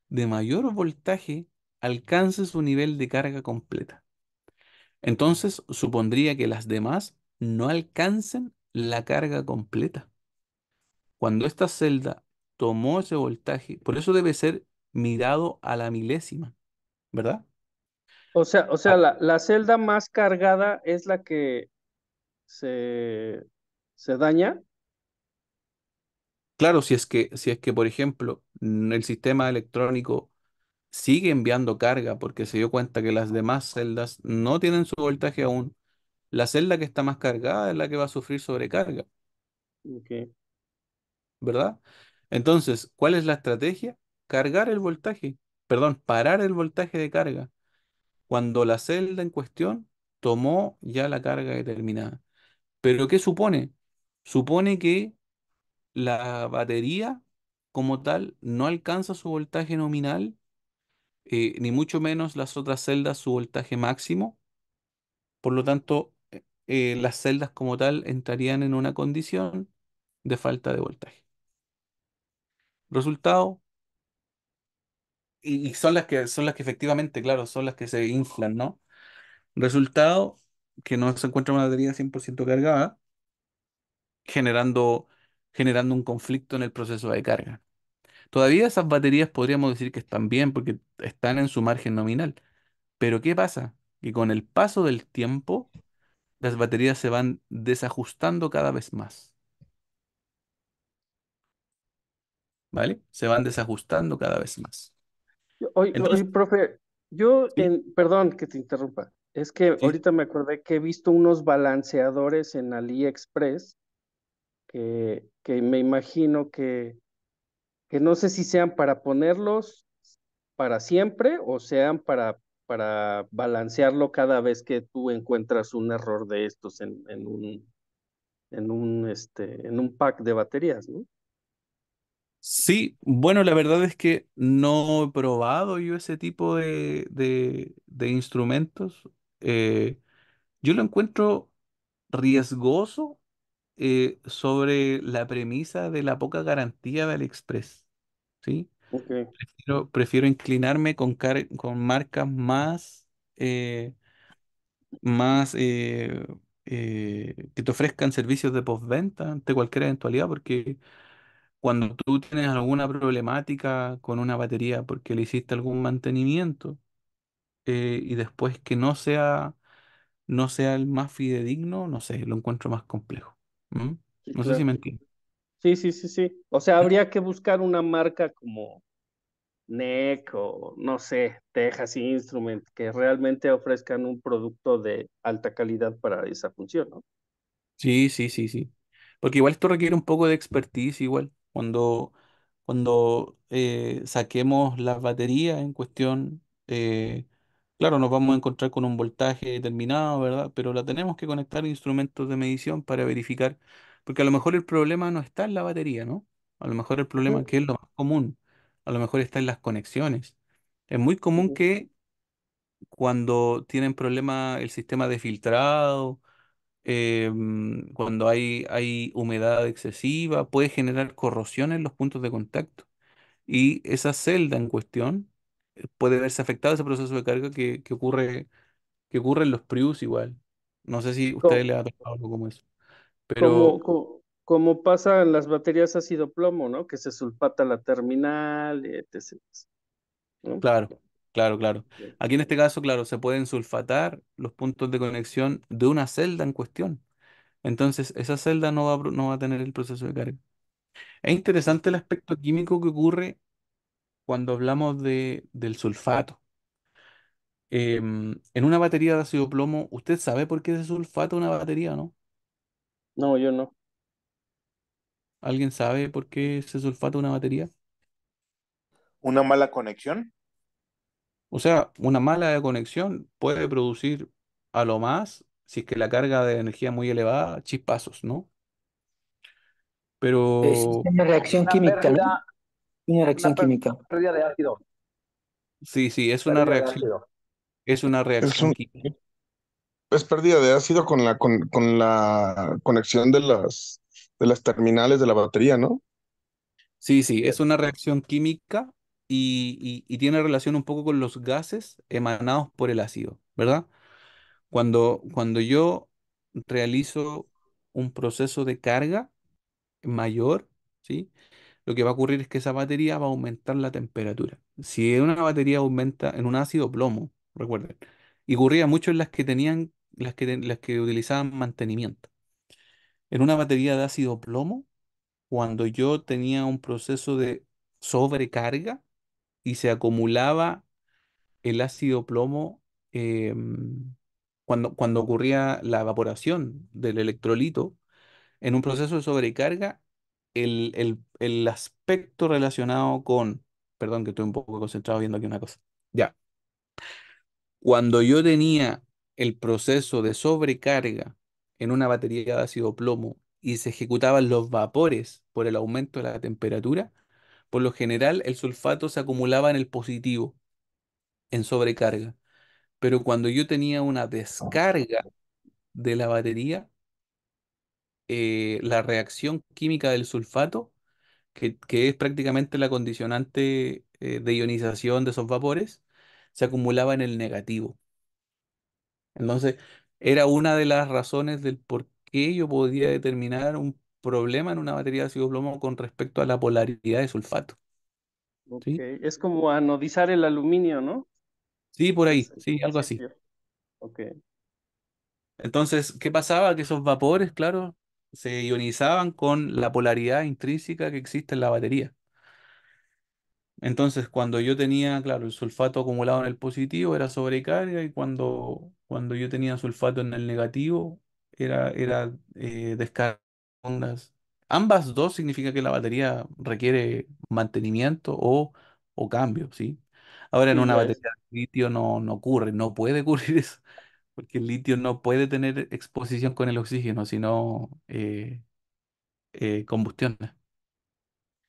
Speaker 1: de mayor voltaje alcance su nivel de carga completa. Entonces, supondría que las demás no alcancen la carga completa. Cuando esta celda tomó ese voltaje, por eso debe ser mirado a la milésima, ¿verdad?
Speaker 6: O sea,
Speaker 1: Ah,
Speaker 6: la celda más cargada es la que se, se daña.
Speaker 1: claro, si es que, por ejemplo, el sistema electrónico sigue enviando carga porque se dio cuenta que las demás celdas no tienen su voltaje aún, la celda que está más cargada es la que va a sufrir sobrecarga,
Speaker 6: Ok.
Speaker 1: ¿verdad? Entonces, ¿cuál es la estrategia? Cargar el voltaje, perdón, parar el voltaje de carga cuando la celda en cuestión tomó ya la carga determinada. ¿Pero qué supone? Supone que la batería como tal no alcanza su voltaje nominal, ni mucho menos las otras celdas su voltaje máximo. Por lo tanto, las celdas como tal entrarían en una condición de falta de voltaje. Resultado, y son las que efectivamente, claro, son las que se inflan, ¿no? Resultado, que no se encuentra una batería 100% cargada, generando, generando un conflicto en el proceso de carga. Todavía esas baterías podríamos decir que están bien porque están en su margen nominal. Pero ¿qué pasa? Que con el paso del tiempo, las baterías se van desajustando cada vez más, ¿vale? Se van desajustando cada vez más.
Speaker 6: Oye,
Speaker 1: Entonces,
Speaker 6: profe,
Speaker 1: sí,
Speaker 6: perdón que te interrumpa, es que
Speaker 1: sí,
Speaker 6: ahorita me acordé que he visto unos balanceadores en AliExpress que me imagino que no sé si sean para ponerlos para siempre o sean para balancearlo cada vez que tú encuentras un error de estos en un pack de baterías, ¿no?
Speaker 1: sí, bueno, la verdad es que no he probado yo ese tipo de instrumentos. Yo lo encuentro riesgoso sobre la premisa de la poca garantía de AliExpress, ¿sí?
Speaker 6: Ok,
Speaker 1: Prefiero inclinarme con marcas eh, más que te ofrezcan servicios de postventa ante cualquier eventualidad, porque cuando tú tienes alguna problemática con una batería porque le hiciste algún mantenimiento y después que no sea el más fidedigno, no sé, lo encuentro más complejo. ¿Mm?
Speaker 6: sí,
Speaker 1: No sé si
Speaker 6: claro.
Speaker 1: me entiendes.
Speaker 6: Sí, sí, sí, sí. O sea, habría que buscar una marca como NEC o no sé, Texas Instrument, que realmente ofrezcan un producto de alta calidad para esa función, ¿no?
Speaker 1: Sí, sí, sí, sí. Porque igual esto requiere un poco de expertise, igual. Cuando saquemos las baterías en cuestión, claro, nos vamos a encontrar con un voltaje determinado, ¿verdad? Pero la tenemos que conectar a instrumentos de medición para verificar, porque a lo mejor el problema no está en la batería, ¿no? A lo mejor el problema,
Speaker 6: Ujú,
Speaker 1: que es lo más común, a lo mejor está en las conexiones. Es muy común
Speaker 6: ujú.
Speaker 1: que cuando tienen problema el sistema de filtrado, cuando hay humedad excesiva, puede generar corrosión en los puntos de contacto. Y esa celda en cuestión puede verse afectada ese proceso de carga que ocurre en los Prius igual. No sé si a ustedes
Speaker 6: Co-
Speaker 1: les ha tocado algo como eso.
Speaker 6: Como,
Speaker 1: Pero,
Speaker 6: como pasa en las baterías ácido plomo, ¿no? Que se sulfata la terminal, etc., ¿no?
Speaker 1: claro, Claro, claro. Aquí en este caso, claro, se pueden sulfatar los puntos de conexión de una celda en cuestión. Entonces, esa celda no va a tener el proceso de carga. Es interesante el aspecto químico que ocurre cuando hablamos del sulfato. En una batería de ácido plomo, ¿usted sabe por qué se sulfata una batería, no?
Speaker 6: No, yo no.
Speaker 1: ¿Alguien sabe por qué se sulfata una batería?
Speaker 9: ¿Una mala conexión?
Speaker 1: O sea, una mala conexión puede producir a lo más, si es que la carga de energía es muy elevada, chispazos, ¿no?
Speaker 10: Es
Speaker 1: Pero
Speaker 10: una reacción
Speaker 2: Una
Speaker 10: química, ¿no?
Speaker 2: pérdida,
Speaker 10: Una
Speaker 2: una
Speaker 10: reacción química.
Speaker 2: pérdida de ácido,
Speaker 1: sí, sí,
Speaker 2: pérdida de ácido.
Speaker 1: es una
Speaker 4: Es
Speaker 1: reacción
Speaker 4: un,
Speaker 1: química.
Speaker 4: es pérdida de ácido con la conexión de las terminales de la batería, ¿no?
Speaker 1: Sí, sí,
Speaker 2: Así
Speaker 1: es
Speaker 2: es.
Speaker 1: una reacción química y tiene relación un poco con los gases emanados por el ácido, ¿verdad? Cuando yo realizo un proceso de carga mayor, ¿sí? Lo que va a ocurrir es que esa batería va a aumentar la temperatura. Si una batería aumenta en un ácido plomo, recuerden, y ocurría mucho en las que tenían, las que utilizaban mantenimiento. En una batería de ácido plomo, cuando yo tenía un proceso de sobrecarga y se acumulaba el ácido plomo, cuando ocurría la evaporación del electrolito, en un proceso de sobrecarga, el aspecto relacionado con, perdón que estoy un poco concentrado viendo aquí una cosa. Ya, cuando yo tenía el proceso de sobrecarga en una batería de ácido plomo y se ejecutaban los vapores por el aumento de la temperatura, por lo general el sulfato se acumulaba en el positivo, en sobrecarga. Pero cuando yo tenía una descarga de la batería, la reacción química del sulfato, que es prácticamente la condicionante de ionización de esos vapores, se acumulaba en el negativo. Entonces, era una de las razones del por qué yo podía determinar un problema en una batería de ácido plomo con respecto a la polaridad de sulfato.
Speaker 6: Ok,
Speaker 1: ¿Sí?
Speaker 6: es como anodizar el aluminio, ¿no?
Speaker 1: Sí, por
Speaker 6: Es
Speaker 1: ahí,
Speaker 6: el
Speaker 1: sí, algo así.
Speaker 6: principio. Ok,
Speaker 1: Entonces, ¿qué pasaba? Que esos vapores, claro, se ionizaban con la polaridad intrínseca que existe en la batería. Entonces, cuando yo tenía, claro, el sulfato acumulado en el positivo era sobrecarga y cuando yo tenía sulfato en el negativo era descarga. de ondas. Ambas dos significa que la batería requiere mantenimiento o cambio, ¿sí? Ahora en
Speaker 6: sí,
Speaker 1: una
Speaker 6: ya es.
Speaker 1: batería de litio no ocurre, no puede ocurrir eso, porque el litio no puede tener exposición con el oxígeno, sino combustión.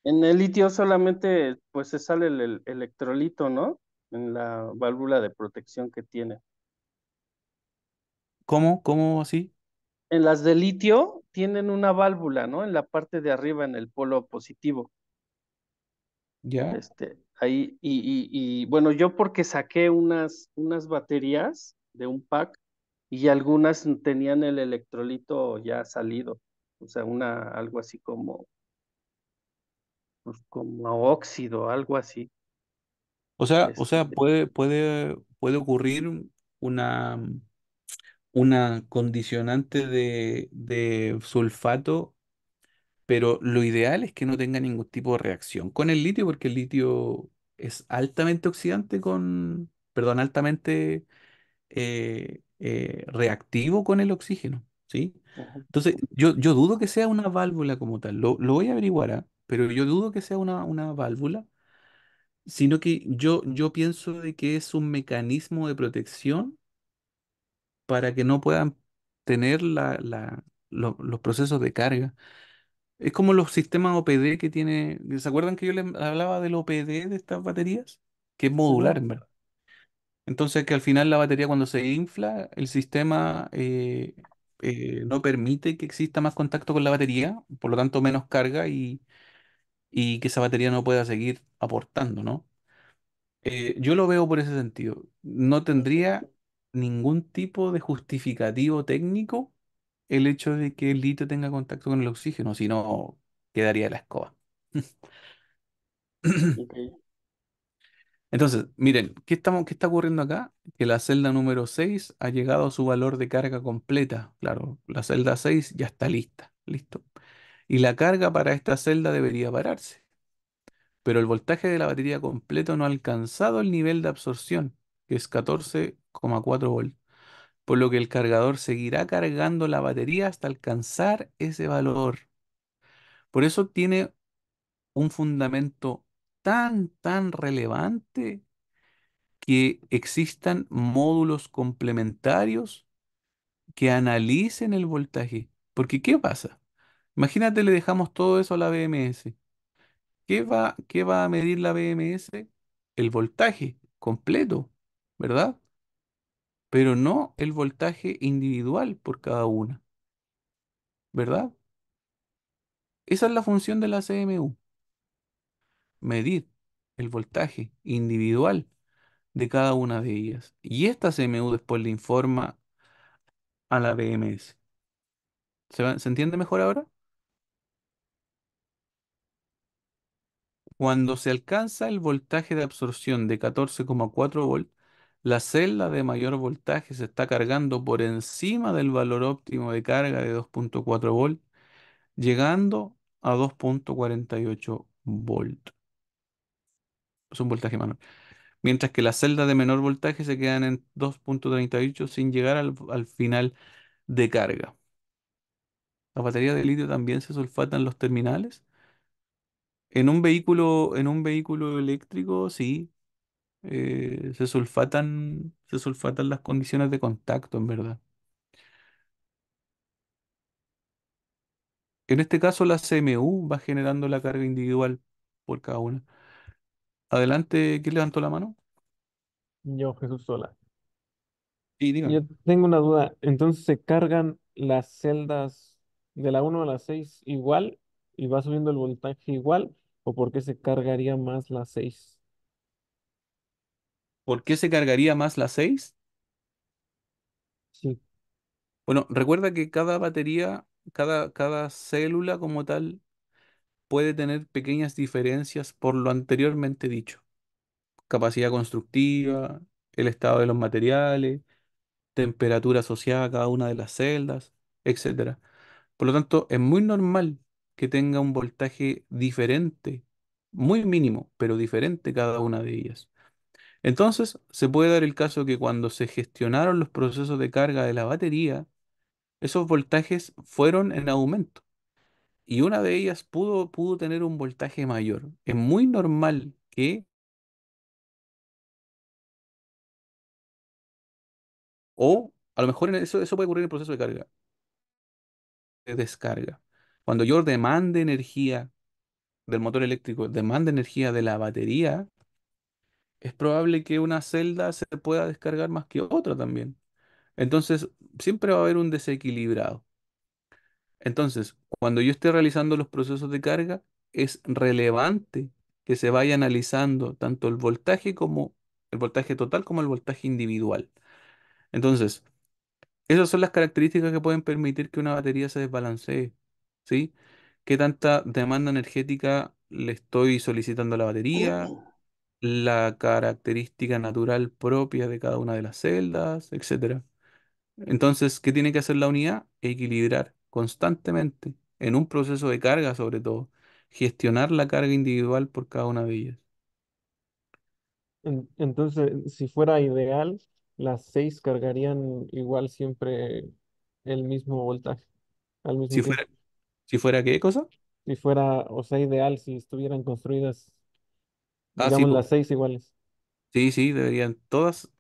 Speaker 6: En el litio solamente pues se sale el electrolito, ¿no? En la válvula de protección que tiene.
Speaker 1: ¿Cómo? ¿Cómo así?
Speaker 6: En las de litio tienen una válvula, ¿no? En la parte de arriba, en el polo positivo.
Speaker 1: ¿Ya?
Speaker 6: Ahí, bueno, yo porque saqué unas baterías de un pack y algunas tenían el electrolito ya salido. O sea, algo así como, pues, como óxido, algo así.
Speaker 1: O sea,
Speaker 6: Este,
Speaker 1: puede ocurrir una, una condicionante de sulfato, pero lo ideal es que no tenga ningún tipo de reacción con el litio, porque el litio es altamente oxidante perdón, altamente reactivo con el oxígeno, ¿sí?
Speaker 6: ujú.
Speaker 1: Entonces, yo dudo que sea una válvula como tal, lo voy a averiguar, ¿ah? Pero yo dudo que sea una válvula, sino que yo pienso de que es un mecanismo de protección para que no puedan tener los procesos de carga. Es como los sistemas OPD que tiene. ¿Se acuerdan que yo les hablaba del OPD de estas baterías? Que es modular,
Speaker 6: Ujú.
Speaker 1: en verdad. Entonces, que al final la batería cuando se infla, el sistema no permite que exista más contacto con la batería, por lo tanto menos carga y que esa batería no pueda seguir aportando, ¿no? Yo lo veo por ese sentido. No tendría ningún tipo de justificativo técnico el hecho de que el litio tenga contacto con el oxígeno, si no quedaría la escoba.
Speaker 6: Ok.
Speaker 1: Entonces, miren, qué está ocurriendo acá? Que la celda número 6 ha llegado a su valor de carga completa. Claro, la celda 6 ya está lista, listo. Y la carga para esta celda debería pararse. Pero el voltaje de la batería completo no ha alcanzado el nivel de absorción, que es 14,4 volts, por lo que el cargador seguirá cargando la batería hasta alcanzar ese valor. Por eso tiene un fundamento tan relevante que existan módulos complementarios que analicen el voltaje. Porque, ¿qué pasa? Imagínate, le dejamos todo eso a la BMS. Qué va a medir la BMS? El voltaje completo, ¿verdad? Pero no el voltaje individual por cada una, ¿verdad? Esa es la función de la CMU, medir el voltaje individual de cada una de ellas. Y esta CMU después le informa a la BMS. ¿Se entiende mejor ahora? Cuando se alcanza el voltaje de absorción de 14,4 volts, la celda de mayor voltaje se está cargando por encima del valor óptimo de carga de 2,4 volts, llegando a 2,48 volts. Es un voltaje menor. Mientras que las celdas de menor voltaje se quedan en 2,38 sin llegar al final de carga. Las baterías de litio también se sulfatan en los terminales. En un vehículo eléctrico, sí, se sulfatan las condiciones de contacto, en verdad. En este caso, la CMU va generando la carga individual por cada una. Adelante, ¿quién levantó la mano?
Speaker 10: Yo, Jesús Sola.
Speaker 1: Sí, dígame.
Speaker 10: Yo tengo una duda. Entonces, ¿se cargan las celdas de la 1 a la 6 igual y va subiendo el voltaje igual? ¿O por qué se cargaría más la 6?
Speaker 1: ¿Por qué se cargaría más la 6?
Speaker 10: Sí.
Speaker 1: Bueno, recuerda que cada batería, cada célula como tal, puede tener pequeñas diferencias por lo anteriormente dicho. Capacidad constructiva, el estado de los materiales, temperatura asociada a cada una de las celdas, etcétera. Por lo tanto, es muy normal que tenga un voltaje diferente, muy mínimo, pero diferente cada una de ellas. Entonces, se puede dar el caso que cuando se gestionaron los procesos de carga de la batería, esos voltajes fueron en aumento y una de ellas pudo tener un voltaje mayor. Es muy normal que, o a lo mejor eso puede ocurrir en el proceso de carga, de descarga. Cuando yo demande energía del motor eléctrico, demanda energía de la batería, es probable que una celda se pueda descargar más que otra también. Entonces, siempre va a haber un desequilibrado. Entonces, cuando yo esté realizando los procesos de carga, es relevante que se vaya analizando tanto el voltaje total como el voltaje individual. Entonces, esas son las características que pueden permitir que una batería se desbalancee, ¿sí? ¿Qué tanta demanda energética le estoy solicitando a la batería? La característica natural propia de cada una de las celdas, etcétera. Entonces, ¿qué tiene que hacer la unidad? Equilibrar constantemente, en un proceso de carga sobre todo, gestionar la carga individual por cada una de ellas.
Speaker 10: Entonces, si fuera ideal, las 6 cargarían igual siempre el mismo voltaje al mismo
Speaker 1: Si
Speaker 10: tiempo.
Speaker 1: fuera, si fuera ¿qué cosa?
Speaker 10: Si fuera, o sea, ideal, si estuvieran construidas,
Speaker 1: Ah, sí,
Speaker 10: digamos,
Speaker 1: pues.
Speaker 10: las 6 iguales.
Speaker 1: Sí, deberían todas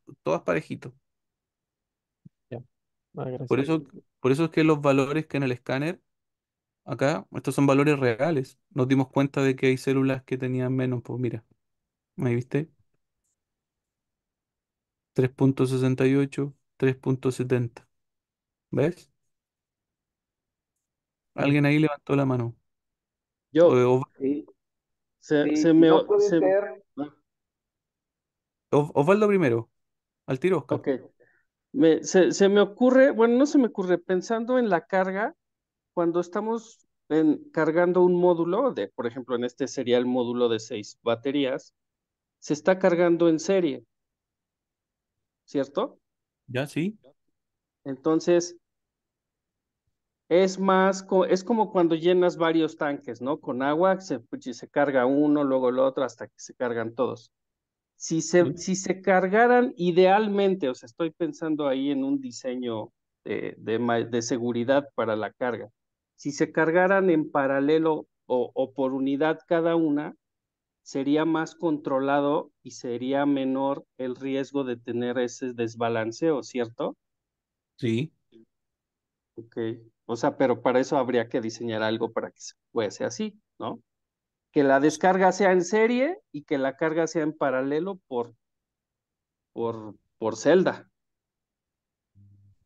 Speaker 1: parejitos.
Speaker 10: Ya. Ah,
Speaker 1: Por
Speaker 10: gracias.
Speaker 1: eso, por eso es que los valores que en el escáner, acá, estos son valores reales. Nos dimos cuenta de que hay células que tenían menos, pues mira, ahí viste, 3,68, 3,70. ¿Ves?
Speaker 6: Mm.
Speaker 1: Alguien ahí levantó la mano. O-
Speaker 6: Yo,
Speaker 1: o-
Speaker 2: Sí,
Speaker 6: se
Speaker 2: sí, y
Speaker 6: me,
Speaker 2: no puede
Speaker 6: se,
Speaker 2: ser,
Speaker 6: ah,
Speaker 1: Osvaldo primero, al tiro, Oscar.
Speaker 6: ok, se me ocurre, bueno, no se me ocurre, pensando en la carga, cuando estamos cargando un módulo de, por ejemplo, en este sería el módulo de 6 baterías, se está cargando en serie, ¿cierto?
Speaker 1: ¿Ya? Sí.
Speaker 6: Entonces, es como cuando llenas varios tanques, ¿no? Con agua, se carga uno, luego el otro, hasta que se cargan todos.
Speaker 1: Sí.
Speaker 6: Si se cargaran idealmente, o sea, estoy pensando ahí en un diseño de seguridad para la carga. Si se cargaran en paralelo o por unidad cada una, sería más controlado y sería menor el riesgo de tener ese desbalanceo, ¿cierto?
Speaker 1: Sí.
Speaker 6: Ok. O sea, pero para eso habría que diseñar algo para que se fuese así, ¿no? Que la descarga sea en serie y que la carga sea en paralelo por celda.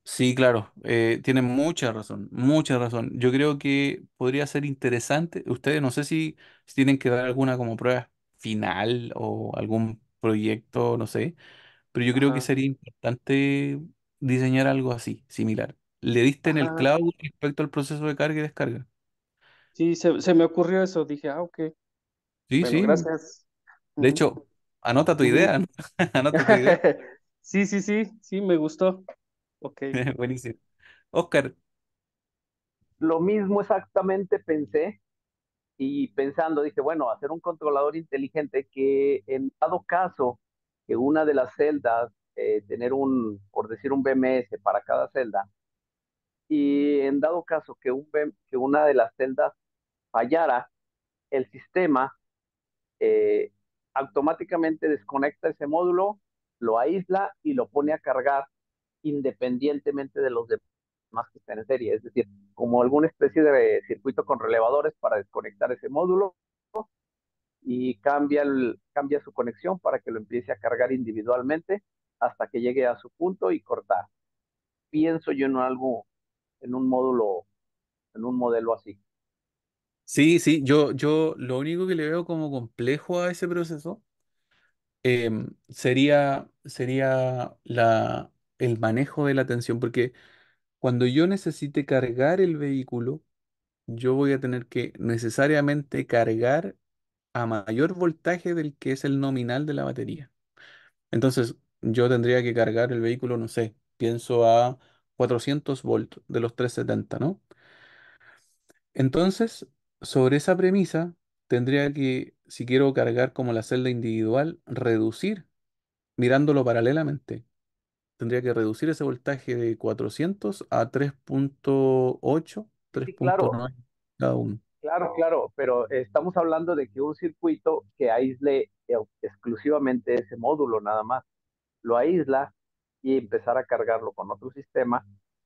Speaker 1: Sí, claro, tienen mucha razón, mucha razón. Yo creo que podría ser interesante. Ustedes no sé si tienen que dar alguna como prueba final o algún proyecto, no sé, pero yo creo que
Speaker 6: Ajá.
Speaker 1: sería importante diseñar algo así, similar. ¿Le diste en el
Speaker 6: Ajá.
Speaker 1: clavo respecto al proceso de carga y descarga?
Speaker 6: Sí, se me ocurrió eso. Dije, ah, ok.
Speaker 1: Sí,
Speaker 6: Bueno,
Speaker 1: sí.
Speaker 6: gracias.
Speaker 1: De
Speaker 6: Ujú,
Speaker 1: hecho, anota tu
Speaker 6: ujú.
Speaker 1: idea, ¿no? Anota tu idea.
Speaker 6: Sí, sí, sí, sí, me gustó. Ok.
Speaker 1: Buenísimo. Oscar,
Speaker 2: Lo mismo exactamente pensé y pensando, dije, bueno, hacer un controlador inteligente que en dado caso que una de las celdas, tener un, por decir, un BMS para cada celda, y en dado caso que, que una de las celdas fallara, el sistema eh, automáticamente desconecta ese módulo, lo aísla y lo pone a cargar independientemente de los demás que estén en serie. Es decir, como alguna especie de circuito con relevadores para desconectar ese módulo y cambia su conexión para que lo empiece a cargar individualmente hasta que llegue a su punto y cortar. Pienso yo en algo, en un módulo, en un modelo así.
Speaker 1: sí, sí, yo lo único que le veo como complejo a ese proceso sería el manejo de la tensión, porque cuando yo necesite cargar el vehículo, yo voy a tener que necesariamente cargar a mayor voltaje del que es el nominal de la batería. Entonces, yo tendría que cargar el vehículo, no sé, pienso a 400 volts de los 370, ¿no? Entonces, sobre esa premisa, tendría que, si quiero cargar como la celda individual, reducir, mirándolo paralelamente. Tendría que reducir ese voltaje de 400 a 3.8,
Speaker 2: Sí, claro,
Speaker 1: 3.9 cada uno.
Speaker 2: claro, pero estamos hablando de que un circuito que aísle exclusivamente ese módulo nada más, lo aísla y empezar a cargarlo con otro sistema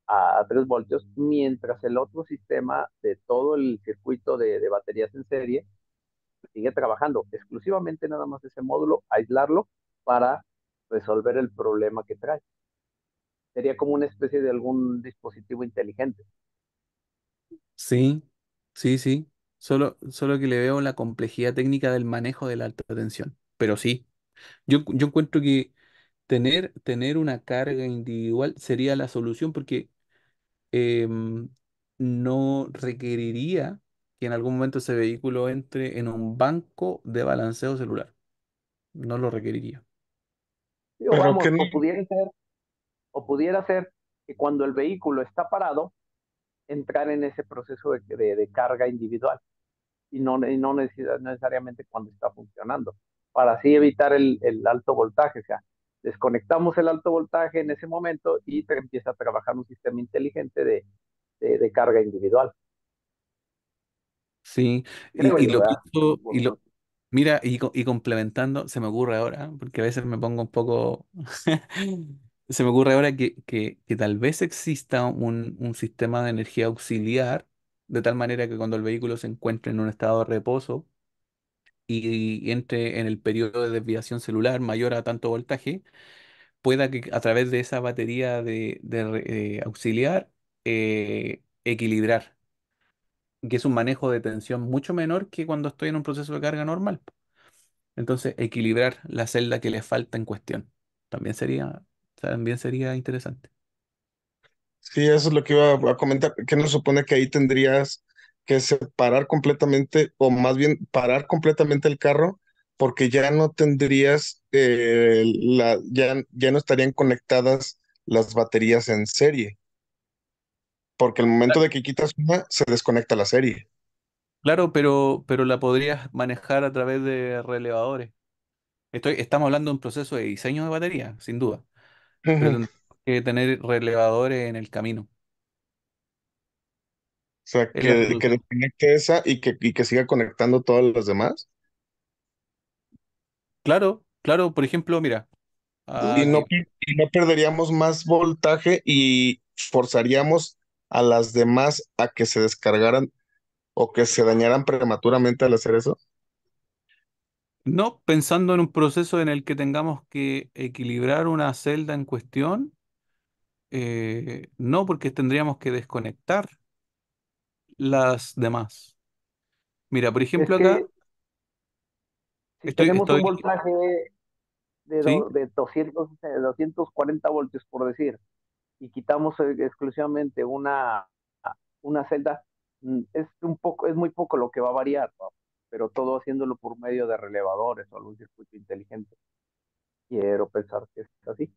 Speaker 2: a 3 voltios, mientras el otro sistema de todo el circuito de baterías en serie sigue trabajando exclusivamente nada más ese módulo, aislarlo para resolver el problema que trae. Sería como una especie de algún dispositivo inteligente.
Speaker 1: Sí, sí, sí. Solo que le veo la complejidad técnica del manejo de la alta tensión. Pero sí, yo encuentro que tener una carga individual sería la solución porque em, no requeriría que en algún momento ese vehículo entre en un banco de balanceo celular. No lo requeriría.
Speaker 2: O
Speaker 4: Pero
Speaker 2: vamos,
Speaker 4: que no,
Speaker 2: o pudiera ser que cuando el vehículo está parado, entrar en ese proceso de carga individual y no necesariamente cuando está funcionando, para así evitar el alto voltaje. O sea, desconectamos el alto voltaje en ese momento y te empieza a trabajar un sistema inteligente de carga individual.
Speaker 1: Sí,
Speaker 2: Creo
Speaker 1: y
Speaker 2: yo,
Speaker 1: lo
Speaker 2: ¿verdad?
Speaker 1: pienso, mira, y complementando, se me ocurre ahora, porque a veces me pongo un poco, se me ocurre ahora que tal vez exista un sistema de energía auxiliar, de tal manera que cuando el vehículo se encuentre en un estado de reposo y entre en el periodo de desviación celular mayor a tanto voltaje, pueda que a través de esa batería auxiliar equilibrar, que es un manejo de tensión mucho menor que cuando estoy en un proceso de carga normal. Entonces, equilibrar la celda que le falta en cuestión también sería interesante.
Speaker 4: sí, eso es lo que iba a comentar, que no supone que ahí tendrías que separar completamente, o más bien parar completamente el carro porque ya no tendrías, ya no estarían conectadas las baterías en serie, porque el momento de que quitas una, se desconecta la serie.
Speaker 1: Claro, pero la podrías manejar a través de relevadores. Estamos hablando de un proceso de diseño de batería, sin duda, pero
Speaker 4: Ujú. O
Speaker 1: tendríamos que tener relevadores en el camino.
Speaker 4: sea,
Speaker 1: Es la
Speaker 4: que
Speaker 1: solución.
Speaker 4: desconecte esa y que siga conectando todas las demás.
Speaker 1: Claro, claro, por ejemplo, mira,
Speaker 4: Y no,
Speaker 1: aquí,
Speaker 4: y no perderíamos más voltaje y forzaríamos a las demás a que se descargaran o que se dañaran prematuramente al hacer eso.
Speaker 1: no pensando en un proceso en el que tengamos que equilibrar una celda en cuestión, no, porque tendríamos que desconectar las demás. Mira, por
Speaker 2: Es
Speaker 1: ejemplo, acá
Speaker 2: que si tenemos un
Speaker 1: estoy,
Speaker 2: voltaje
Speaker 1: ¿sí?
Speaker 2: de 240 voltios, por decir, y quitamos exclusivamente una celda, es muy poco lo que va a variar, ¿no? Pero todo haciéndolo por medio de relevadores o algún circuito inteligente. Quiero pensar que es así.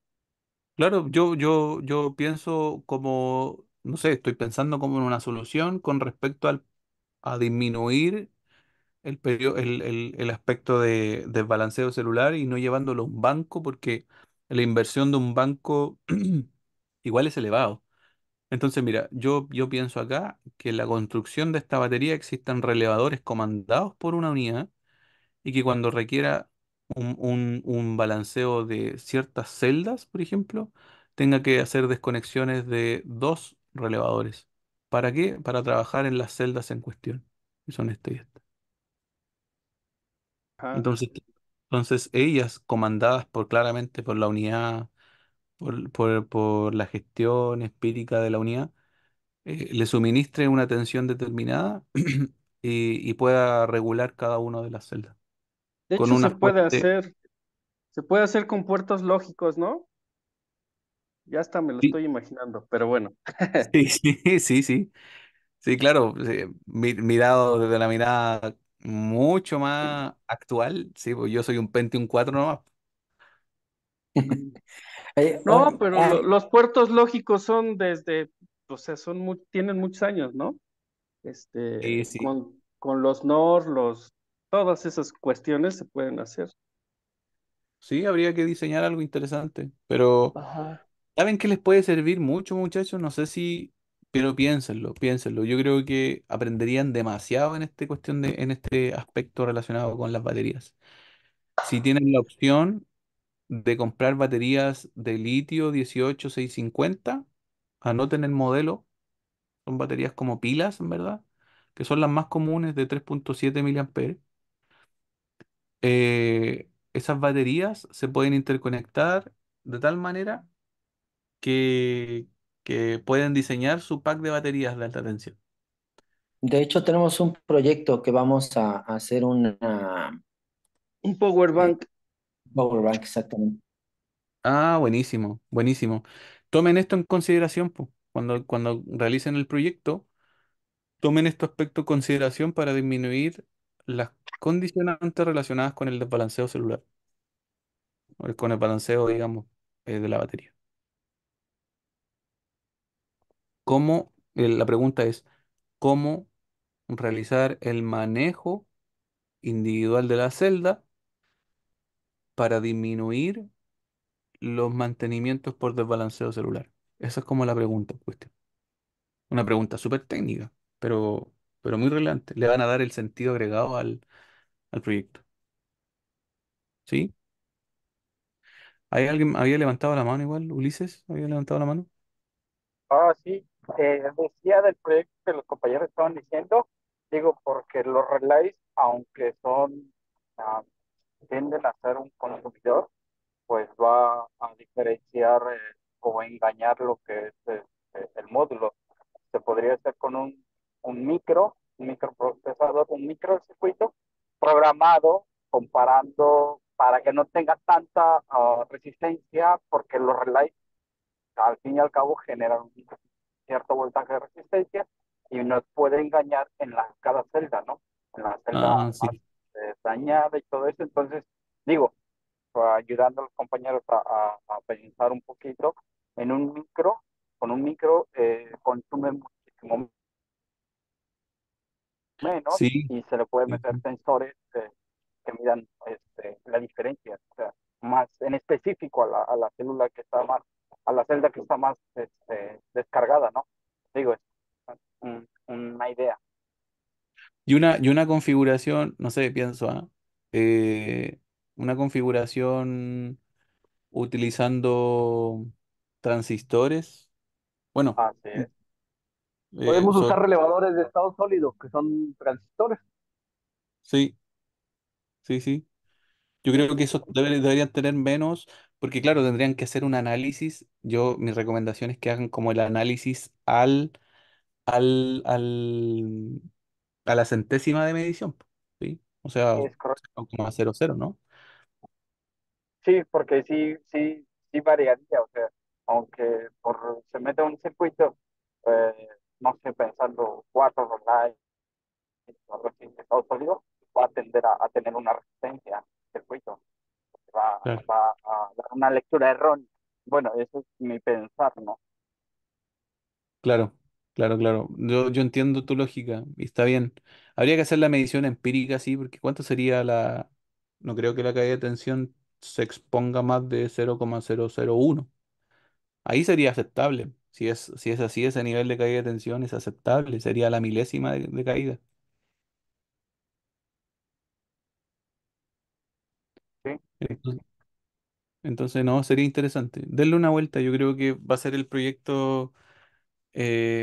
Speaker 1: Claro, yo pienso como, no sé, estoy pensando como en una solución con respecto a disminuir el aspecto de balanceo celular y no llevándolo a un banco, porque la inversión de un banco igual es elevado. Entonces, mira, yo pienso acá que en la construcción de esta batería existan relevadores comandados por una unidad y que cuando requiera un balanceo de ciertas celdas, por ejemplo, tenga que hacer desconexiones de dos relevadores. ¿Para qué? Para trabajar en las celdas en cuestión, que son esta y esta.
Speaker 6: Ajá.
Speaker 1: Entonces ellas, comandadas por claramente por la unidad, por la gestión empírica de la unidad, le suministre una tensión determinada y pueda regular cada una de las celdas
Speaker 6: De
Speaker 1: con
Speaker 6: hecho,
Speaker 1: una fuente.
Speaker 6: se puede hacer con puertos lógicos, ¿no? Ya hasta me lo
Speaker 1: Sí,
Speaker 6: estoy imaginando, pero bueno.
Speaker 1: sí, sí, sí, sí. Sí, claro, sí, mirado desde la mirada mucho más actual, sí, pues yo soy un Pentium 4 nomás.
Speaker 6: No, pero los puertos lógicos son desde, o sea, tienen muchos años, ¿no?
Speaker 1: Sí, sí.
Speaker 6: Con los NOR, todas esas cuestiones se pueden hacer.
Speaker 1: Sí, habría que diseñar algo interesante, pero
Speaker 6: Ajá.
Speaker 1: ¿saben qué les puede servir mucho, muchachos? No sé si, pero piénsenlo, piénsenlo. Yo creo que aprenderían demasiado en en este aspecto relacionado con las baterías. Si tienen la opción de comprar baterías de litio 18650, anoten el modelo, son baterías como pilas, en verdad, que son las más comunes de 3,7 miliamperes. Esas baterías se pueden interconectar de tal manera que, que pueden diseñar su pack de baterías de alta tensión.
Speaker 11: De hecho, tenemos un proyecto que vamos a hacer una
Speaker 6: Un power
Speaker 11: eh,
Speaker 6: bank.
Speaker 11: power bank exactamente.
Speaker 1: Ah, buenísimo, buenísimo. Tomen esto en consideración, po. Cuando realicen el proyecto, tomen este aspecto en consideración para disminuir las condicionantes relacionadas con el desbalanceo celular, o con el balanceo, digamos, de la batería. La pregunta es, ¿cómo realizar el manejo individual de la celda para disminuir los mantenimientos por desbalanceo celular? Esa es como la pregunta en cuestión. Una pregunta súper técnica, pero muy relevante. Le van a dar el sentido agregado al proyecto. ¿Sí? ¿Hay alguien había levantado la mano igual? ¿Ulises había levantado la mano?
Speaker 12: Ah, sí, decía del proyecto que los compañeros estaban diciendo, digo, porque los relays, aunque ah, tienden a ser un consumidor, pues va a diferenciar o engañar lo que es el módulo. Se podría hacer con un microprocesador, un microcircuito programado, comparando para que no tenga tanta resistencia, porque los relays al fin y al cabo generan un cierto voltaje de resistencia y nos puede engañar en cada celda, ¿no? En la celda
Speaker 1: Ah,
Speaker 12: más
Speaker 1: sí.
Speaker 12: dañada y todo eso. Entonces, digo, ayudando a los compañeros a pensar un poquito en un micro, con un micro consume muchísimo menos
Speaker 1: Sí,
Speaker 12: y se le puede
Speaker 1: sí,
Speaker 12: meter
Speaker 1: sí.
Speaker 12: sensores que midan la diferencia, o sea, más en específico a la célula que está más, a la celda que está más descargada, ¿no? Digo, es una idea.
Speaker 1: Y una configuración, no sé, pienso, Eh, una configuración utilizando transistores. Bueno,
Speaker 12: Así es.
Speaker 2: Podemos
Speaker 1: sobre,
Speaker 2: usar relevadores de estado sólido, que son transistores.
Speaker 1: sí, sí, sí. Yo
Speaker 12: Sí,
Speaker 1: creo
Speaker 12: sí,
Speaker 1: que
Speaker 12: sí.
Speaker 1: eso deberían tener menos, porque claro, tendrían que hacer un análisis. Mi recomendación es que hagan como el análisis al, al, a la centésima de medición, ¿sí? O sea,
Speaker 12: Es correcto.
Speaker 1: 0,00, ¿no?
Speaker 12: Sí, porque sí variaría, o sea, aunque se mete un circuito, no sé, pensando cuatro relay o algo así de estado sólido, va a tender a tener una resistencia al circuito, va,
Speaker 1: Claro.
Speaker 12: va a dar una lectura errónea. Bueno, eso es mi pensar, ¿no?
Speaker 1: Claro, claro, claro. Yo entiendo tu lógica y está bien. Habría que hacer la medición empírica, sí, porque ¿cuánto sería la... No creo que la caída de tensión se exponga más de 0,001. Ahí sería aceptable. Si es así, ese nivel de caída de tensión es aceptable. Sería la milésima de caída.
Speaker 12: Sí,
Speaker 1: Entonces, no, sería interesante. Denle una vuelta. Yo creo que va a ser el proyecto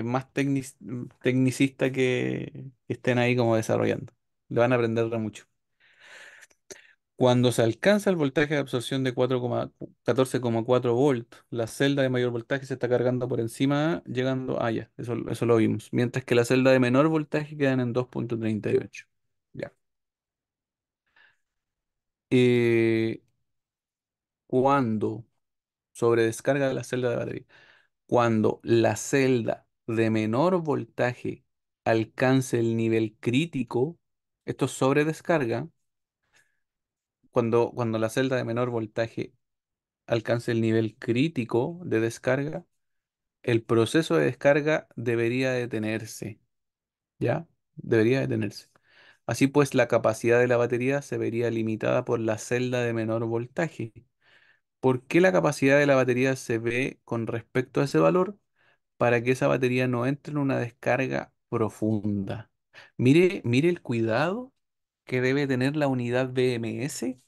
Speaker 1: más tecnicista que estén ahí como desarrollando. Le van a aprender de mucho. Cuando se alcanza el voltaje de absorción de 14,4 volts, la celda de mayor voltaje se está cargando por encima, llegando a ya, eso lo vimos. Mientras que la celda de menor voltaje quedan en 2,38. Ya. Eh, cuando sobredescarga la celda de batería, cuando la celda de menor voltaje alcance el nivel crítico, esto es sobredescarga, cuando la celda de menor voltaje alcance el nivel crítico de descarga, el proceso de descarga debería detenerse, ¿ya? Debería detenerse. Así pues, la capacidad de la batería se vería limitada por la celda de menor voltaje. ¿Por qué la capacidad de la batería se ve con respecto a ese valor? Para que esa batería no entre en una descarga profunda. Mire, mire el cuidado que debe tener la unidad BMS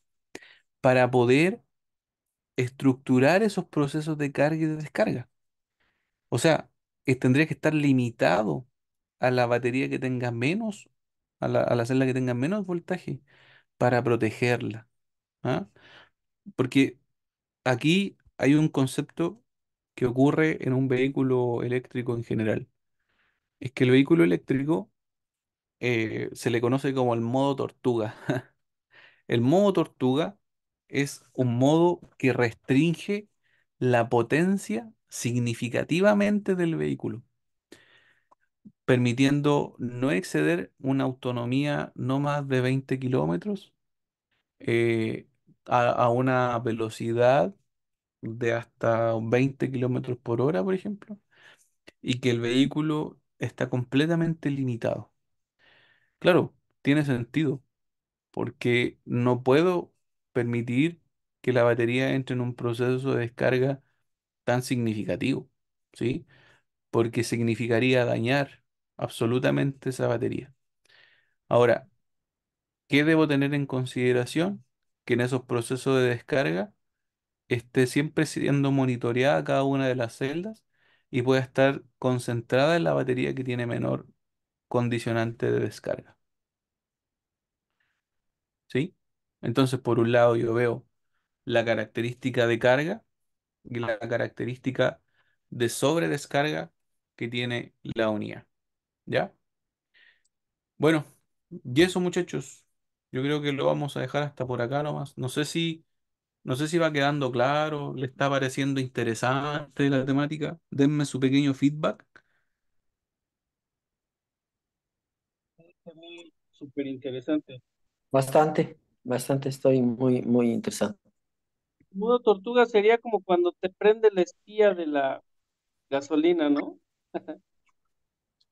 Speaker 1: para poder estructurar esos procesos de carga y de descarga. O sea, tendría que estar limitado a la batería que tenga menos, a la celda que tenga menos voltaje para protegerla. ¿Ah? Porque aquí hay un concepto que ocurre en un vehículo eléctrico en general. Es que el vehículo eléctrico se le conoce como el modo tortuga. El modo tortuga es un modo que restringe la potencia significativamente del vehículo, permitiendo no exceder una autonomía no más de 20 kilómetros eh, a una velocidad de hasta 20 kilómetros por hora, por ejemplo, y que el vehículo está completamente limitado. Claro, tiene sentido, porque no puedo permitir que la batería entre en un proceso de descarga tan significativo, ¿sí? Porque significaría dañar absolutamente esa batería. Ahora, ¿qué debo tener en consideración? Que en esos procesos de descarga esté siempre siendo monitoreada cada una de las celdas y pueda estar concentrada en la batería que tiene menor condicionante de descarga, ¿sí? Entonces, por un lado, yo veo la característica de carga y la característica de sobredescarga que tiene la unidad, ¿ya? Bueno, y eso, muchachos, yo creo que lo vamos a dejar hasta por acá nomás. No sé si va quedando claro, le está pareciendo interesante la temática. Denme su pequeño feedback.
Speaker 6: También súper interesante.
Speaker 11: Bastante, bastante, estoy muy, muy interesado.
Speaker 6: Modo tortuga sería como cuando te prende la espía de la gasolina, ¿no?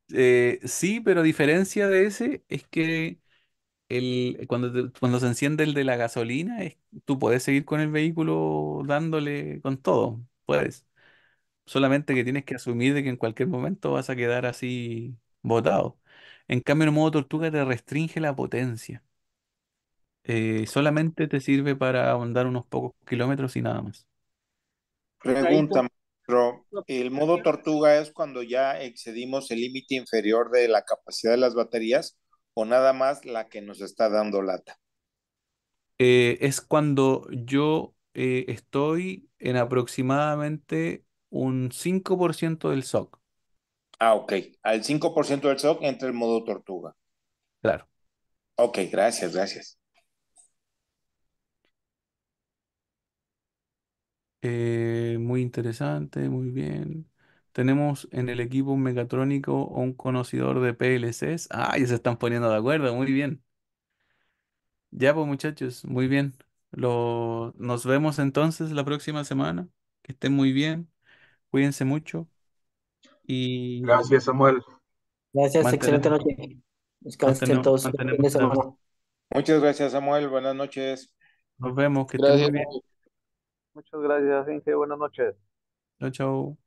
Speaker 1: Sí, pero a diferencia de ese, es que cuando se enciende el de la gasolina, tú puedes seguir con el vehículo dándole con todo, puedes. Solamente que tienes que asumir de que en cualquier momento vas a quedar así botado. En cambio, el modo tortuga te restringe la potencia. Solamente te sirve para andar unos pocos kilómetros y nada más.
Speaker 6: O sea, ahí
Speaker 9: Pregunta, maestro. ¿El modo tortuga es cuando ya excedimos el límite inferior de la capacidad de las baterías o nada más la que nos está dando lata?
Speaker 1: Es cuando yo estoy en aproximadamente un 5% del SOC.
Speaker 9: Ah, ok. Al 5% del SOC entra el modo tortuga.
Speaker 1: Claro.
Speaker 9: Ok, gracias, gracias.
Speaker 1: Muy interesante, muy bien. Tenemos en el equipo un mecatrónico o un conocedor de PLCs. Ah, ya se están poniendo de acuerdo, muy bien. Ya pues muchachos, muy bien. Nos vemos entonces la próxima semana. Que estén muy bien, cuídense mucho y
Speaker 5: Gracias, Samuel.
Speaker 11: Gracias, excelente
Speaker 1: mantenemos,
Speaker 11: noche. Descansen todos. Buen fin
Speaker 1: mantenemos
Speaker 11: de
Speaker 1: el
Speaker 11: semana.
Speaker 1: hábito.
Speaker 9: Muchas gracias, Samuel. Buenas noches.
Speaker 1: Nos vemos, que estén muy
Speaker 3: Gracias.
Speaker 1: bien.
Speaker 2: Muchas gracias, Inge. Buenas noches.
Speaker 1: Chao, chao.